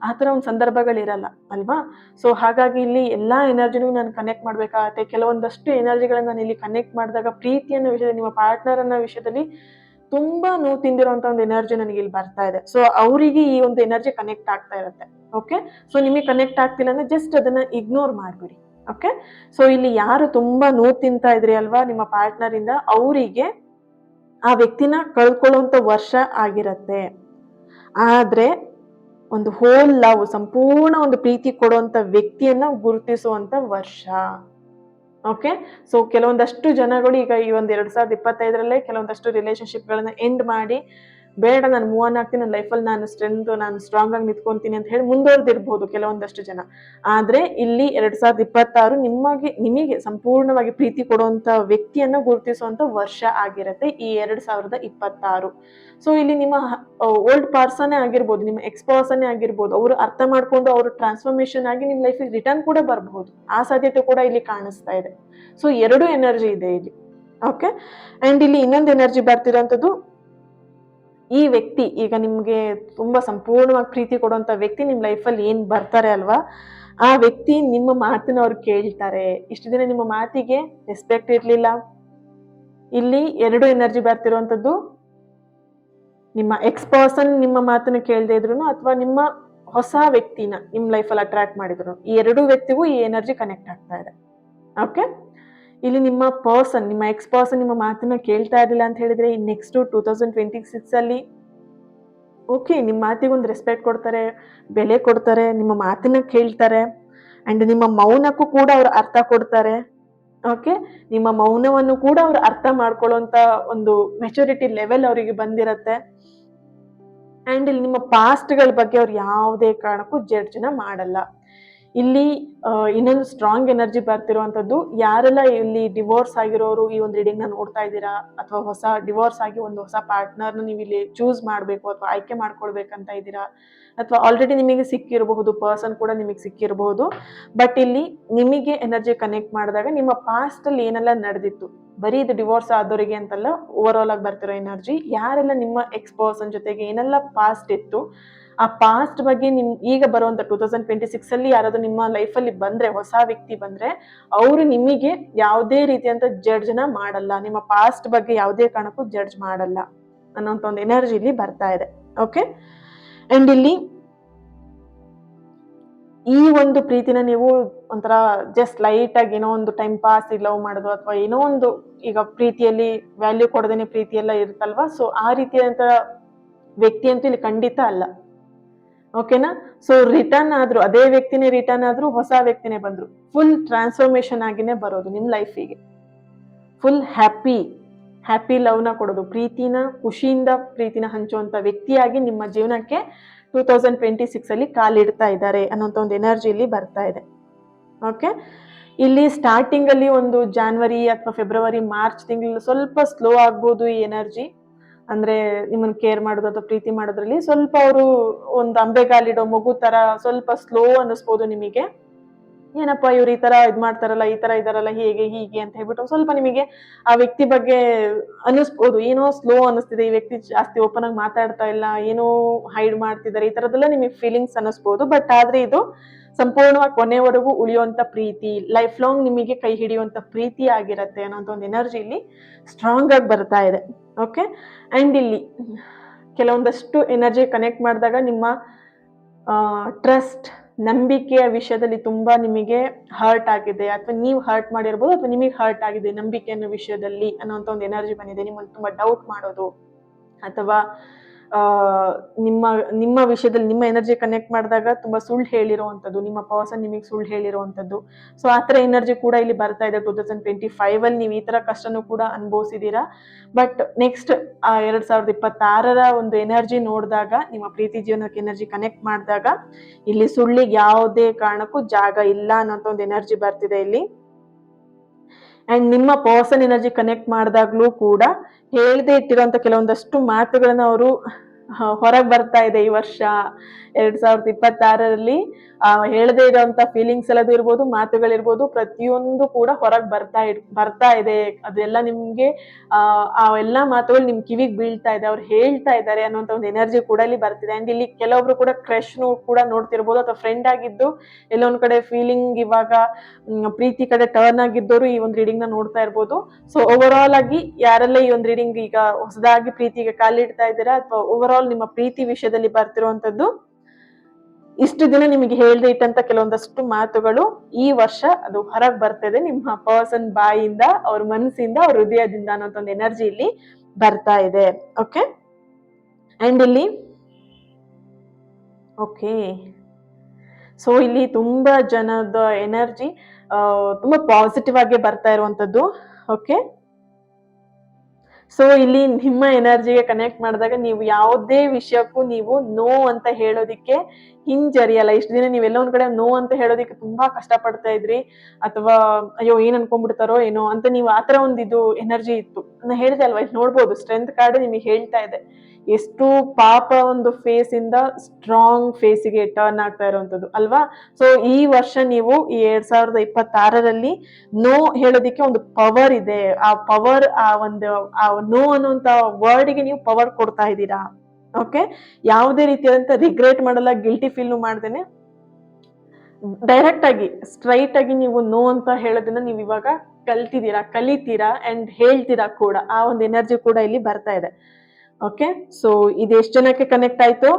ಆ ಥರ ಒಂದು ಸಂದರ್ಭಗಳಿರಲ್ಲ ಅಲ್ವಾ. ಸೊ ಹಾಗಾಗಿ ಇಲ್ಲಿ ಎಲ್ಲ ಎನರ್ಜಿನೂ ನಾನು ಕನೆಕ್ಟ್ ಮಾಡಬೇಕಾಗತ್ತೆ. ಕೆಲವೊಂದಷ್ಟು ಎನರ್ಜಿಗಳನ್ನು ನಾನು ಇಲ್ಲಿ ಕನೆಕ್ಟ್ ಮಾಡಿದಾಗ ಪ್ರೀತಿ ಅನ್ನೋ ವಿಷಯದಲ್ಲಿ, ನಿಮ್ಮ ಪಾರ್ಟ್ನರ್ ಅನ್ನೋ ವಿಷಯದಲ್ಲಿ ತುಂಬಾ ನೋವು ತಿಂದಿರೋಂಥ ಒಂದು ಎನರ್ಜಿ ನನಗೆ ಇಲ್ಲಿ ಬರ್ತಾ ಇದೆ. ಸೊ ಅವರಿಗೆ ಈ ಒಂದು ಎನರ್ಜಿ ಕನೆಕ್ಟ್ ಆಗ್ತಾ ಇರುತ್ತೆ. ಓಕೆ, ಸೊ ನಿಮಗೆ ಕನೆಕ್ಟ್ ಆಗ್ತಿಲ್ಲ ಅಂದ್ರೆ ಜಸ್ಟ್ ಅದನ್ನ ಇಗ್ನೋರ್ ಮಾಡ್ಬಿಡಿ. ಓಕೆ, ಸೊ ಇಲ್ಲಿ ಯಾರು ತುಂಬಾ ನೋವು ತಿಂತಾ ಇದ್ರಿ ಅಲ್ವಾ ನಿಮ್ಮ ಪಾರ್ಟ್ನರ್ ಇಂದ, ಅವರಿಗೆ ಆ ವ್ಯಕ್ತಿನ ಕಳ್ಕೊಳ್ಳುವಂತ ವರ್ಷ ಆಗಿರತ್ತೆ. ಆದ್ರೆ ಒಂದು ಹೋಲ್ ಲವ್, ಸಂಪೂರ್ಣ ಒಂದು ಪ್ರೀತಿ ಕೊಡುವಂತ ವ್ಯಕ್ತಿಯನ್ನ ಗುರುತಿಸುವಂತ ವರ್ಷ. ಓಕೆ, ಸೊ ಕೆಲವೊಂದಷ್ಟು ಜನಗಳು ಈಗ ಈ ಒಂದು 2025ರಲ್ಲೇ ಕೆಲವೊಂದಷ್ಟು ರಿಲೇಶನ್ಶಿಪ್ಗಳನ್ನ ಎಂಡ್ ಮಾಡಿ ಬೇಡ ನಾನು ಮೂವ್ ಆನ್ ಆಗ್ತೀನಿ, ನನ್ನ ಲೈಫಲ್ಲಿ ನಾನು ಸ್ಟ್ರಾಂಗ್ ಆಗಿ ನಿಂತ್ಕೊಂತೀನಿ ಅಂತ ಹೇಳಿ ಮುಂದುವರೆದಿರ್ಬೋದು ಕೆಲವೊಂದಷ್ಟು ಜನ. ಆದ್ರೆ ಇಲ್ಲಿ 2026 ನಿಮಗೆ ಸಂಪೂರ್ಣವಾಗಿ ಪ್ರೀತಿ ಕೊಡುವಂತ ವ್ಯಕ್ತಿಯನ್ನ ಗುರುತಿಸುವಂತ ವರ್ಷ ಆಗಿರತ್ತೆ ಈ 2026. ಸೊ ಇಲ್ಲಿ ನಿಮ್ಮ ಓಲ್ಡ್ ಪರ್ಸನ್ ಆಗಿರ್ಬೋದು, ನಿಮ್ಮ ಎಕ್ಸ್ ಪರ್ಸನ್ ಆಗಿರ್ಬೋದು, ಅವರು ಅರ್ಥ ಮಾಡ್ಕೊಂಡು ಅವರು ಟ್ರಾನ್ಸ್ಫಾರ್ಮೇಶನ್ ಆಗಿ ನಿಮ್ಮ ಲೈಫಿಗೆ ರಿಟರ್ನ್ ಕೂಡ ಬರಬಹುದು. ಆ ಸಾಧ್ಯತೆ ಕೂಡ ಇಲ್ಲಿ ಕಾಣಿಸ್ತಾ ಇದೆ. ಸೊ 2 ಎನರ್ಜಿ ಇದೆ ಇಲ್ಲಿ. ಓಕೆ, ಅಂಡ್ ಇಲ್ಲಿ ಇನ್ನೊಂದು ಎನರ್ಜಿ ಬರ್ತಿರೋಂಥದ್ದು, ಈ ವ್ಯಕ್ತಿ ಈಗ ನಿಮ್ಗೆ ತುಂಬಾ ಸಂಪೂರ್ಣವಾಗಿ ಪ್ರೀತಿ ಕೊಡುವಂತ ವ್ಯಕ್ತಿ ನಿಮ್ ಲೈಫಲ್ಲಿ ಏನ್ ಬರ್ತಾರೆ ಅಲ್ವಾ, ಆ ವ್ಯಕ್ತಿ ನಿಮ್ಮ ಮಾತನ್ನ ಅವ್ರು ಕೇಳ್ತಾರೆ. ಇಷ್ಟು ದಿನ ನಿಮ್ಮ ಮಾತಿಗೆ ರೆಸ್ಪೆಕ್ಟ್ ಇರ್ಲಿಲ್ಲ. ಇಲ್ಲಿ 2 ಎನರ್ಜಿ ಬರ್ತಿರುವಂತದ್ದು, ನಿಮ್ಮ ಎಕ್ಸ್ ಪರ್ಸನ್ ನಿಮ್ಮ ಮಾತನ್ನ ಕೇಳದೆ ಇದ್ರು ಅಥವಾ ನಿಮ್ಮ ಹೊಸ ವ್ಯಕ್ತಿನ ನಿಮ್ ಲೈಫಲ್ಲಿ ಅಟ್ರಾಕ್ಟ್ ಮಾಡಿದ್ರು, ಈ 2 ವ್ಯಕ್ತಿಗೂ ಈ ಎನರ್ಜಿ ಕನೆಕ್ಟ್ ಆಗ್ತಾ ಇದೆ. ಓಕೆ, ಇಲ್ಲಿ ನಿಮ್ಮ ಪರ್ಸನ್, ನಿಮ್ಮ ಎಕ್ಸ್ ಪರ್ಸನ್ ನಿಮ್ಮ ಮಾತನ್ನ ಕೇಳ್ತಾ ಇರಲಿಲ್ಲ ಅಂತ ಹೇಳಿದ್ರೆ, ಈ ನೆಕ್ಸ್ಟ್ 2026 ಅಲ್ಲಿ ಓಕೆ ನಿಮ್ಮ ಮಾತಿಗೆ ಒಂದು ರೆಸ್ಪೆಕ್ಟ್ ಕೊಡ್ತಾರೆ, ಬೆಲೆ ಕೊಡ್ತಾರೆ, ನಿಮ್ಮ ಮಾತನ್ನ ಕೇಳ್ತಾರೆ. ಅಂಡ್ ನಿಮ್ಮ ಮೌನಕ್ಕೂ ಕೂಡ ಅವ್ರು ಅರ್ಥ ಕೊಡ್ತಾರೆ. ಓಕೆ, ನಿಮ್ಮ ಮೌನವನ್ನು ಕೂಡ ಅವ್ರು ಅರ್ಥ ಮಾಡ್ಕೊಳ್ಳುವಂತ ಒಂದು ಮೆಚುರಿಟಿ ಲೆವೆಲ್ ಅವರಿಗೆ ಬಂದಿರತ್ತೆ. ಅಂಡ್ ಇಲ್ಲಿ ನಿಮ್ಮ ಪಾಸ್ಟ್ಗಳ ಬಗ್ಗೆ ಅವ್ರು ಯಾವುದೇ ಕಾರಣಕ್ಕೂ ಜಡ್ಜ್ನ ಮಾಡಲ್ಲ. ಇಲ್ಲಿ ಇನ್ನೊಂದು ಸ್ಟ್ರಾಂಗ್ ಎನರ್ಜಿ ಬರ್ತಿರುವಂತದ್ದು, ಯಾರೆಲ್ಲ ಇಲ್ಲಿ ಡಿವೋರ್ಸ್ ಆಗಿರೋರು ಈ ಒಂದು ರೀಡಿಂಗ್ ನ ನೋಡ್ತಾ ಇದ್ದೀರಾ, ಅಥವಾ ಹೊಸ ಡಿವೋರ್ಸ್ ಆಗಿ ಒಂದು ಹೊಸ ಪಾರ್ಟ್ನರ್ನ ನೀವು ಇಲ್ಲಿ ಚೂಸ್ ಮಾಡಬೇಕು ಅಥವಾ ಆಯ್ಕೆ ಮಾಡ್ಕೊಳ್ಬೇಕಂತ ಇದ್ದೀರಾ, ಅಥವಾ ಆಲ್ರೆಡಿ ನಿಮಗೆ ಸಿಕ್ಕಿರಬಹುದು, ಪರ್ಸನ್ ಕೂಡ ನಿಮಗೆ ಸಿಕ್ಕಿರಬಹುದು. ಬಟ್ ಇಲ್ಲಿ ನಿಮಗೆ ಎನರ್ಜಿ ಕನೆಕ್ಟ್ ಮಾಡಿದಾಗ ನಿಮ್ಮ ಪಾಸ್ಟ್ ಅಲ್ಲಿ ಏನೆಲ್ಲ ನಡೆದಿತ್ತು, ಬರೀ ಇದು ಡಿವೋರ್ಸ್ ಆದವರಿಗೆ ಅಂತಲ್ಲ, ಓವರ್ ಆಲ್ ಆಗಿ ಬರ್ತಿರೋ ಎನರ್ಜಿ, ಯಾರೆಲ್ಲ ನಿಮ್ಮ ಎಕ್ಸ್ ಪರ್ಸನ್ ಜೊತೆಗೆ ಏನೆಲ್ಲ ಪಾಸ್ಟ್ ಇತ್ತು, ಆ ಪಾಸ್ಟ್ ಬಗ್ಗೆ ಈಗ ಬರುವಂತ 2026 ಅಲ್ಲಿ ಯಾರಾದ್ರೂ ನಿಮ್ಮ ಲೈಫಲ್ಲಿ ಬಂದ್ರೆ, ಹೊಸ ವ್ಯಕ್ತಿ ಬಂದ್ರೆ, ಅವರು ನಿಮಗೆ ಯಾವುದೇ ರೀತಿಯಂತ ಜಡ್ಜ್ನ ಮಾಡಲ್ಲ, ನಿಮ್ಮ ಪಾಸ್ಟ್ ಬಗ್ಗೆ ಯಾವುದೇ ಕಾರಣಕ್ಕೂ ಜಡ್ಜ್ ಮಾಡಲ್ಲ ಅನ್ನೋಂಥ ಒಂದು ಎನರ್ಜಿ ಇಲ್ಲಿ ಬರ್ತಾ ಇದೆ. ಓಕೆ, ಅಂಡ್ ಇಲ್ಲಿ ಈ ಒಂದು ಪ್ರೀತಿನ ನೀವು ಒಂಥರ ಜಸ್ಟ್ ಲೈಟ್ ಆಗಿ ಏನೋ ಒಂದು ಟೈಮ್ ಪಾಸ್ ಲವ್ ಮಾಡೋದು, ಅಥವಾ ಏನೋ ಒಂದು ಈಗ ಪ್ರೀತಿಯಲ್ಲಿ ವ್ಯಾಲ್ಯೂ ಕೊಡದೇನೆ ಪ್ರೀತಿ ಎಲ್ಲ ಇರುತ್ತಲ್ವಾ, ಸೊ ಆ ರೀತಿಯಾದಂತ ವ್ಯಕ್ತಿ ಅಂತೂ ಇಲ್ಲಿ ಖಂಡಿತ ಅಲ್ಲ. ಓಕೆನಾ, ಸೊ ರಿಟರ್ನ್ ಆದ್ರು ಅದೇ ವ್ಯಕ್ತಿನೇ ರಿಟರ್ನ್ ಆದ್ರು ಹೊಸ ವ್ಯಕ್ತಿನೇ ಬಂದ್ರು, ಫುಲ್ ಟ್ರಾನ್ಸ್ಫಾರ್ಮೇಶನ್ ಆಗಿನೇ ಬರೋದು ನಿಮ್ಮ ಲೈಫಿಗೆ. ಫುಲ್ ಹ್ಯಾಪಿ ಲವ್ನ ಕೊಡೋದು, ಪ್ರೀತಿನ ಖುಷಿಯಿಂದ ಪ್ರೀತಿನ ಹಂಚುವಂತ ವ್ಯಕ್ತಿಯಾಗಿ ನಿಮ್ಮ ಜೀವನಕ್ಕೆ 2026 ಅಲ್ಲಿ ಕಾಲಿಡ್ತಾ ಇದ್ದಾರೆ ಅನ್ನೋಂಥ ಒಂದು ಎನರ್ಜಿ ಇಲ್ಲಿ ಬರ್ತಾ ಇದೆ. ಓಕೆ, ಇಲ್ಲಿ ಸ್ಟಾರ್ಟಿಂಗ್ ಅಲ್ಲಿ ಒಂದು ಜಾನ್ವರಿ ಅಥವಾ ಫೆಬ್ರವರಿ ಮಾರ್ಚ್ ತಿಂಗಳಲ್ಲಿ ಸ್ವಲ್ಪ ಸ್ಲೋ ಆಗ್ಬೋದು ಈ ಎನರ್ಜಿ. ಅಂದ್ರೆ ನಿಮ್ಮನ್ನ ಕೇರ್ ಮಾಡೋದು ಅಥವಾ ಪ್ರೀತಿ ಮಾಡೋದ್ರಲ್ಲಿ ಸ್ವಲ್ಪ ಅವರು ಒಂದು ಅಂಬೆಗಾಲಿಡೋ ಮಗು ತರ ಸ್ವಲ್ಪ ಸ್ಲೋ ಅನ್ನಿಸ್ಬೋದು ನಿಮಗೆ. ಏನಪ್ಪ ಇವ್ರು ಈ ತರ ಇದ್ ಮಾಡ್ತಾರಲ್ಲ, ಈ ತರ ಇದಾರಲ್ಲ, ಹೀಗೆ ಅಂತ ಹೇಳ್ಬಿಟ್ಟು ಸ್ವಲ್ಪ ನಿಮಗೆ ಆ ವ್ಯಕ್ತಿ ಬಗ್ಗೆ ಅನ್ನಿಸ್ಬೋದು, ಏನೋ ಸ್ಲೋ ಅನ್ನಿಸ್ತಿದೆ, ಈ ವ್ಯಕ್ತಿ ಜಾಸ್ತಿ ಓಪನ್ ಆಗಿ ಮಾತಾಡ್ತಾ ಇಲ್ಲ, ಏನೋ ಹೈಡ್ ಮಾಡ್ತಿದ್ದಾರೆ, ಈ ತರದೆಲ್ಲ ನಿಮಗೆ ಫೀಲಿಂಗ್ಸ್ ಅನ್ನಿಸ್ಬೋದು. ಬಟ್ ಆದ್ರೆ ಇದು ಸಂಪೂರ್ಣವಾಗಿ ಕೊನೆವರೆಗೂ ಉಳಿಯುವಂತ ಪ್ರೀತಿ, ಲೈಫ್ ಲಾಂಗ್ ನಿಮಗೆ ಕೈ ಹಿಡಿಯುವಂತ ಪ್ರೀತಿ ಆಗಿರತ್ತೆ ಅನ್ನೋಂಥ ಒಂದು ಎನರ್ಜಿ ಇಲ್ಲಿ ಸ್ಟ್ರಾಂಗ್ ಆಗಿ ಬರ್ತಾ ಇದೆ. ಓಕೆ, ಅಂಡ್ ಇಲ್ಲಿ ಕೆಲವೊಂದಷ್ಟು ಎನರ್ಜಿ ಕನೆಕ್ಟ್ ಮಾಡಿದಾಗ ನಿಮ್ಮ ಟ್ರಸ್ಟ್, ನಂಬಿಕೆಯ ವಿಷಯದಲ್ಲಿ ತುಂಬಾ ನಿಮಗೆ ಹರ್ಟ್ ಆಗಿದೆ, ಅಥವಾ ನೀವು ಹರ್ಟ್ ಮಾಡಿರ್ಬೋದು, ಅಥವಾ ನಿಮಗೆ ಹರ್ಟ್ ಆಗಿದೆ ನಂಬಿಕೆ ಅನ್ನೋ ವಿಷಯದಲ್ಲಿ ಅನ್ನೋಂಥ ಒಂದು ಎನರ್ಜಿ ಬಂದಿದೆ. ನಿಮ್ಮನ್ನು ತುಂಬಾ ಡೌಟ್ ಮಾಡೋದು, ಅಥವಾ ನಿಮ್ಮ ವಿಷಯದಲ್ಲಿ ನಿಮ್ಮ ಎನರ್ಜಿ ಕನೆಕ್ಟ್ ಮಾಡಿದಾಗ ತುಂಬಾ ಸುಳ್ಳು ಹೇಳಿರುವಂಥದ್ದು, ನಿಮ್ಮ ಪರ್ಸನ್ ನಿಮಗೆ ಸುಳ್ಳು ಹೇಳಿರುವಂಥದ್ದು. ಸೊ ಆ ಥರ ಎನರ್ಜಿ ಕೂಡ ಇಲ್ಲಿ ಬರ್ತಾ ಇದೆ. 2025 ಅಲ್ಲಿ ನೀವು ಈ ತರ ಕಷ್ಟನೂ ಕೂಡ ಅನುಭವಿಸಿದೀರಾ. ಬಟ್ ನೆಕ್ಸ್ಟ್ 2026 ಒಂದು ಎನರ್ಜಿ ನೋಡಿದಾಗ, ನಿಮ್ಮ ಪ್ರೀತಿ ಜೀವನಕ್ಕೆ ಎನರ್ಜಿ ಕನೆಕ್ಟ್ ಮಾಡಿದಾಗ, ಇಲ್ಲಿ ಸುಳ್ಳಿಗೆ ಯಾವುದೇ ಕಾರಣಕ್ಕೂ ಜಾಗ ಇಲ್ಲ ಅನ್ನೋಂಥ ಒಂದು ಎನರ್ಜಿ ಬರ್ತಿದೆ ಇಲ್ಲಿ. ಅಂಡ್ ನಿಮ್ಮ ಪರ್ಸನ್ ಎನರ್ಜಿ ಕನೆಕ್ಟ್ ಮಾಡಿದಾಗ್ಲೂ ಕೂಡ ಹೇಳದೆ ಇಟ್ಟಿರುವಂತ ಕೆಲವೊಂದಷ್ಟು ಮಾತುಗಳನ್ನ ಅವರು ಹೊರಗೆ ಬರ್ತಾ ಇದೆ ಈ ವರ್ಷ 2026 ಹೇಳದೇ ಇರೋಂತ ಫೀಲಿಂಗ್ಸ್ ಎಲ್ಲದು ಇರ್ಬೋದು, ಮಾತುಗಳಿರ್ಬೋದು, ಪ್ರತಿಯೊಂದು ಕೂಡ ಹೊರಗೆ ಬರ್ತಾ ಇದೆ. ಅದೆಲ್ಲ ನಿಮ್ಗೆ ಆ ಎಲ್ಲಾ ಮಾತುಗಳು ನಿಮ್ ಕಿವಿಗೆ ಬೀಳ್ತಾ ಇದೆ, ಅವ್ರು ಹೇಳ್ತಾ ಇದ್ದಾರೆ ಅನ್ನೋಂಥ ಒಂದು ಎನರ್ಜಿ ಕೂಡ ಇಲ್ಲಿ ಬರ್ತಿದೆ. ಅಂಡ್ ಇಲ್ಲಿ ಕೆಲವೊಬ್ರು ಕೂಡ ಕ್ರಶ್ನು ಕೂಡ ನೋಡ್ತಿರ್ಬೋದು, ಅಥವಾ ಫ್ರೆಂಡ್ ಆಗಿದ್ದು ಎಲ್ಲೊಂದ್ ಕಡೆ ಫೀಲಿಂಗ್ ಇವಾಗ ಪ್ರೀತಿ ಕಡೆ ಟರ್ನ್ ಆಗಿದ್ದವರು ಈ ಒಂದು ರೀಡಿಂಗ್ ನ ನೋಡ್ತಾ ಇರ್ಬೋದು. ಸೊ ಓವರ್ ಆಲ್ ಆಗಿ ಯಾರೆಲ್ಲ ಈ ಒಂದು ರೀಡಿಂಗ್ ಈಗ ಹೊಸದಾಗಿ ಪ್ರೀತಿಗೆ ಕಾಲಿಡ್ತಾ ಇದ್ದೀರಾ, ಅಥವಾ ಓವರ್ ಆಲ್ ನಿಮ್ಮ ಪ್ರೀತಿ ವಿಷಯದಲ್ಲಿ ಬರ್ತಿರುವಂತದ್ದು, ಇಷ್ಟು ದಿನ ನಿಮಗೆ ಹೇಳ್ದೆ ಇಟ್ಟಂತ ಕೆಲವೊಂದಷ್ಟು ಮಾತುಗಳು ಈ ವರ್ಷ ಅದು ಹೊರಗೆ ಬರ್ತದೆ ನಿಮ್ಮ ಪರ್ಸನ್ ಬಾಯಿಂದ, ಅವ್ರ ಮನಸ್ಸಿಂದ, ಅವ್ರ ಹೃದಯದಿಂದ ಅನ್ನೋಂಥ ಒಂದು ಎನರ್ಜಿ ಇಲ್ಲಿ ಬರ್ತಾ ಇದೆ. ಓಕೆ, ಅಂಡ್ ಇಲ್ಲಿ ಓಕೆ, ಸೊ ಇಲ್ಲಿ ತುಂಬಾ ಜನದ ಎನರ್ಜಿ ತುಂಬಾ ಪಾಸಿಟಿವ್ ಆಗಿ ಬರ್ತಾ ಇರುವಂತದ್ದು. ಓಕೆ, ಸೊ ಇಲ್ಲಿ ನಿಮ್ಮ ಎನರ್ಜಿಗೆ ಕನೆಕ್ಟ್ ಮಾಡಿದಾಗ ನೀವು ಯಾವುದೇ ವಿಷಯಕ್ಕೂ ನೀವು ನೋ ಅಂತ ಹೇಳೋದಿಕ್ಕೆ ಹಿಂಜರಿಯಲ್ಲ. ಇಷ್ಟು ದಿನ ನೀವೆಲ್ಲ ಒಂದ್ ಕಡೆ ನೋ ಅಂತ ಹೇಳೋದಿಕ್ಕೆ ತುಂಬಾ ಕಷ್ಟ ಪಡ್ತಾ ಇದ್ರಿ, ಅಥವಾ ಅಯ್ಯೋ ಏನ್ ಅನ್ಕೊಂಡ್ಬಿಡ್ತಾರೋ ಏನೋ ಅಂತ ನೀವು ಆತರ ಒಂದು ಇದು ಎನರ್ಜಿ ಇತ್ತು. ನಾನು ಹೇಳಿದೆ ಅಲ್ವಾ, ಇಲ್ಲಿ ನೋಡ್ಬೋದು ಸ್ಟ್ರೆಂತ್ ಕಾರ್ಡ್ ನಿಮಗೆ ಹೇಳ್ತಾ ಇದೆ ಎಷ್ಟು ಪಾಪ ಒಂದು ಫೇಸ್ ಇಂದ ಸ್ಟ್ರಾಂಗ್ ಫೇಸಿಗೆ ಟರ್ನ್ ಆಗ್ತಾ ಇರುವಂತದ್ದು ಅಲ್ವಾ. ಸೊ ಈ ವರ್ಷ ನೀವು ಈ 2026ರಲ್ಲಿ ನೋ ಹೇಳೋದಿಕ್ಕೆ ಒಂದು ಪವರ್ ಇದೆ. ಆ ಪವರ್, ಆ ನೋ ಅನ್ನುವಂತ ವರ್ಡ್ಗೆ ನೀವು ಪವರ್ ಕೊಡ್ತಾ ಇದ್ದೀರಾ. ಓಕೆ, ಯಾವುದೇ ರೀತಿಯಾದಂತ ರಿಗ್ರೆಟ್ ಮಾಡಲ್ಲ, ಗಿಲ್ಟಿ ಫೀಲ್ ಮಾಡ್ದೇನೆ ಡೈರೆಕ್ಟ್ ಆಗಿ ಸ್ಟ್ರೈಟ್ ಆಗಿ ನೀವು ನೋ ಅಂತ ಹೇಳೋದನ್ನ ನೀವು ಇವಾಗ ಕಲಿತೀರಾ ಅಂಡ್ ಹೇಳ್ತೀರಾ ಕೂಡ. ಆ ಒಂದು ಎನರ್ಜಿ ಕೂಡ ಇಲ್ಲಿ ಬರ್ತಾ ಇದೆ. ಓಕೆ, ಸೊ ಇದು ಎಷ್ಟು ಜನಕ್ಕೆ ಕನೆಕ್ಟ್ ಆಯ್ತು?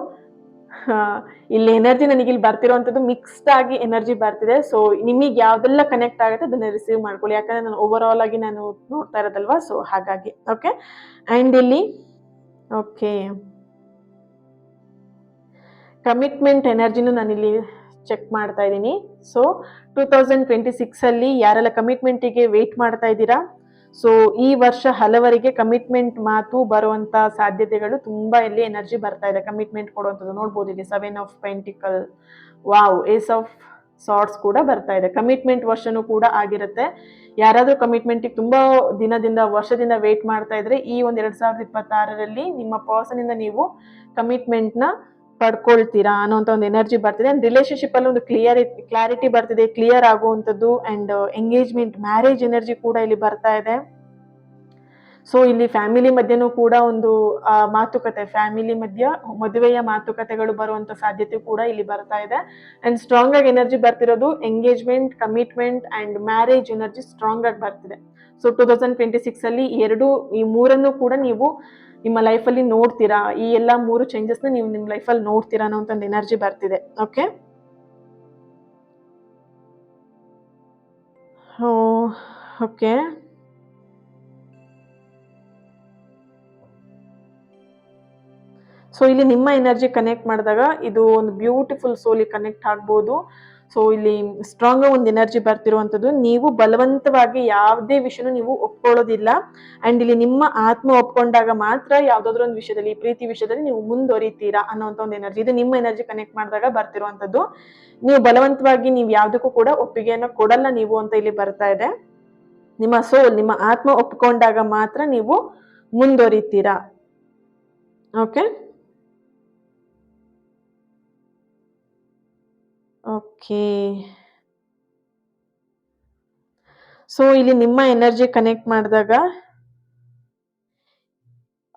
ಇಲ್ಲಿ ಎನರ್ಜಿ ನನಗೆ ಇಲ್ಲಿ ಬರ್ತಿರೋಂಥದ್ದು ಮಿಕ್ಸ್ಡ್ ಆಗಿ ಎನರ್ಜಿ ಬರ್ತಿದೆ. ಸೊ ನಿಮಗೆ ಯಾವ್ದೆಲ್ಲ ಕನೆಕ್ಟ್ ಆಗುತ್ತೆ ಅದನ್ನ ರಿಸೀವ್ ಮಾಡ್ಕೊಳ್ಳಿ, ಯಾಕಂದ್ರೆ ನಾನು ಓವರ್ ಆಲ್ ಆಗಿ ನಾನು ನೋಡ್ತಾ ಇರೋದಲ್ವಾ. ಸೊ ಹಾಗಾಗಿ ಓಕೆ. ಅಂಡ್ ಇಲ್ಲಿ ಓಕೆ, ಕಮಿಟ್ಮೆಂಟ್ ಎನರ್ಜಿನೂ ನಾನಿಲ್ಲಿ ಚೆಕ್ ಮಾಡ್ತಾ ಇದ್ದೀನಿ. ಸೊ 2026 ಯಾರೆಲ್ಲ ಕಮಿಟ್ಮೆಂಟಿಗೆ ವೇಟ್ ಮಾಡ್ತಾ ಇದ್ದೀರಾ, ಸೊ ಈ ವರ್ಷ ಹಲವರಿಗೆ ಕಮಿಟ್ಮೆಂಟ್ ಮಾತು ಬರುವಂತ ಸಾಧ್ಯತೆಗಳು ತುಂಬಾ ಇಲ್ಲಿ ಎನರ್ಜಿ ಬರ್ತಾ ಇದೆ. ಕಮಿಟ್ಮೆಂಟ್ ಕೊಡುವಂಥದ್ದು ನೋಡ್ಬೋದು ಇಲ್ಲಿ 7 of pentacles, wow, ace of swords ಕೂಡ ಬರ್ತಾ ಇದೆ. ಕಮಿಟ್ಮೆಂಟ್ ವರ್ಷನೂ ಕೂಡ ಆಗಿರುತ್ತೆ. ಯಾರಾದ್ರೂ ಕಮಿಟ್ಮೆಂಟಿಗೆ ತುಂಬಾ ವರ್ಷದಿಂದ ವೇಟ್ ಮಾಡ್ತಾ ಇದ್ರೆ ಈ ಒಂದು 2026ರಲ್ಲಿ ನಿಮ್ಮ ಪರ್ಸನ್ ಇಂದ ನೀವು ಕಮಿಟ್ಮೆಂಟ್ ನ ಪಡ್ಕೊಳ್ತೀರಾ ಅನ್ನೋಂಥ ಒಂದು ಎನರ್ಜಿ ಬರ್ತಿದೆ. ಅಂಡ್ ರಿಲೇಶನ್ಶಿಪ್ ಅಲ್ಲಿ ಒಂದು ಕ್ಲಾರಿಟಿ ಬರ್ತಿದೆ, ಕ್ಲಿಯರ್ ಆಗುವಂಥದ್ದು. ಅಂಡ್ ಎಂಗೇಜ್ಮೆಂಟ್, ಮ್ಯಾರೇಜ್ ಎನರ್ಜಿ ಕೂಡ ಇಲ್ಲಿ ಬರ್ತಾ ಇದೆ. ಸೊ ಇಲ್ಲಿ ಫ್ಯಾಮಿಲಿ ಮಧ್ಯನೂ ಕೂಡ ಒಂದು ಮಾತುಕತೆ, ಫ್ಯಾಮಿಲಿ ಮಧ್ಯ ಮದುವೆಯ ಮಾತುಕತೆಗಳು ಬರುವಂತ ಸಾಧ್ಯತೆ ಕೂಡ ಇಲ್ಲಿ ಬರ್ತಾ ಇದೆ. ಅಂಡ್ ಸ್ಟ್ರಾಂಗ್ ಆಗಿ ಎನರ್ಜಿ ಬರ್ತಿರೋದು engagement, commitment and marriage energy strong ಆಗಿ ಬರ್ತಿದೆ. ಸೊ 2026 ಈ ಮೂರನ್ನು ಕೂಡ ನೀವು ನಿಮ್ಮ ಲೈಫಲ್ಲಿ ನೋಡ್ತೀರಾ. ಈ ಎಲ್ಲಾ 3 ಚೇಂಜಸ್ನ ನೀವು ನಿಮ್ಮ ಲೈಫಲ್ಲಿ ನೋಡ್ತೀರಾ ಅನ್ನೋ ಒಂದು ಎನರ್ಜಿ ಬರ್ತಿದೆ. ಓಕೆ, ಓಕೆ, ಸೊ ಇಲ್ಲಿ ನಿಮ್ಮ ಎನರ್ಜಿ ಕನೆಕ್ಟ್ ಮಾಡಿದಾಗ ಇದು ಒಂದು ಬ್ಯೂಟಿಫುಲ್ ಸೋಲಿ ಕನೆಕ್ಟ್ ಆಗ್ಬೋದು. ಸೊ ಇಲ್ಲಿ ಸ್ಟ್ರಾಂಗ್ ಒಂದು ಎನರ್ಜಿ ಬರ್ತಿರುವಂತದ್ದು. ನೀವು ಬಲವಂತವಾಗಿ ಯಾವುದೇ ವಿಷಯನೂ ನೀವು ಒಪ್ಕೊಳ್ಳೋದಿಲ್ಲ. ಅಂಡ್ ಇಲ್ಲಿ ನಿಮ್ಮ ಆತ್ಮ ಒಪ್ಕೊಂಡಾಗ ಮಾತ್ರ ಯಾವ್ದಾದ್ರು ಒಂದು ವಿಷಯದಲ್ಲಿ, ಪ್ರೀತಿ ವಿಷಯದಲ್ಲಿ ನೀವು ಮುಂದುವರಿತೀರಾ ಅನ್ನೋಂಥ ಒಂದು ಎನರ್ಜಿ ಇದು. ನಿಮ್ಮ ಎನರ್ಜಿ ಕನೆಕ್ಟ್ ಮಾಡಿದಾಗ ಬರ್ತಿರುವಂತದ್ದು. ನೀವು ಬಲವಂತವಾಗಿ ನೀವು ಯಾವ್ದಕ್ಕೂ ಕೂಡ ಒಪ್ಪಿಗೆಯನ್ನು ಕೊಡಲ್ಲ ನೀವು ಅಂತ ಇಲ್ಲಿ ಬರ್ತಾ ಇದೆ. ನಿಮ್ಮ ಸೋಲ್, ನಿಮ್ಮ ಆತ್ಮ ಒಪ್ಕೊಂಡಾಗ ಮಾತ್ರ ನೀವು ಮುಂದುವರಿತೀರಾ. ಓಕೆ, ಓಕೆ, ಸೊ ಇಲ್ಲಿ ನಿಮ್ಮ ಎನರ್ಜಿ ಕನೆಕ್ಟ್ ಮಾಡಿದಾಗ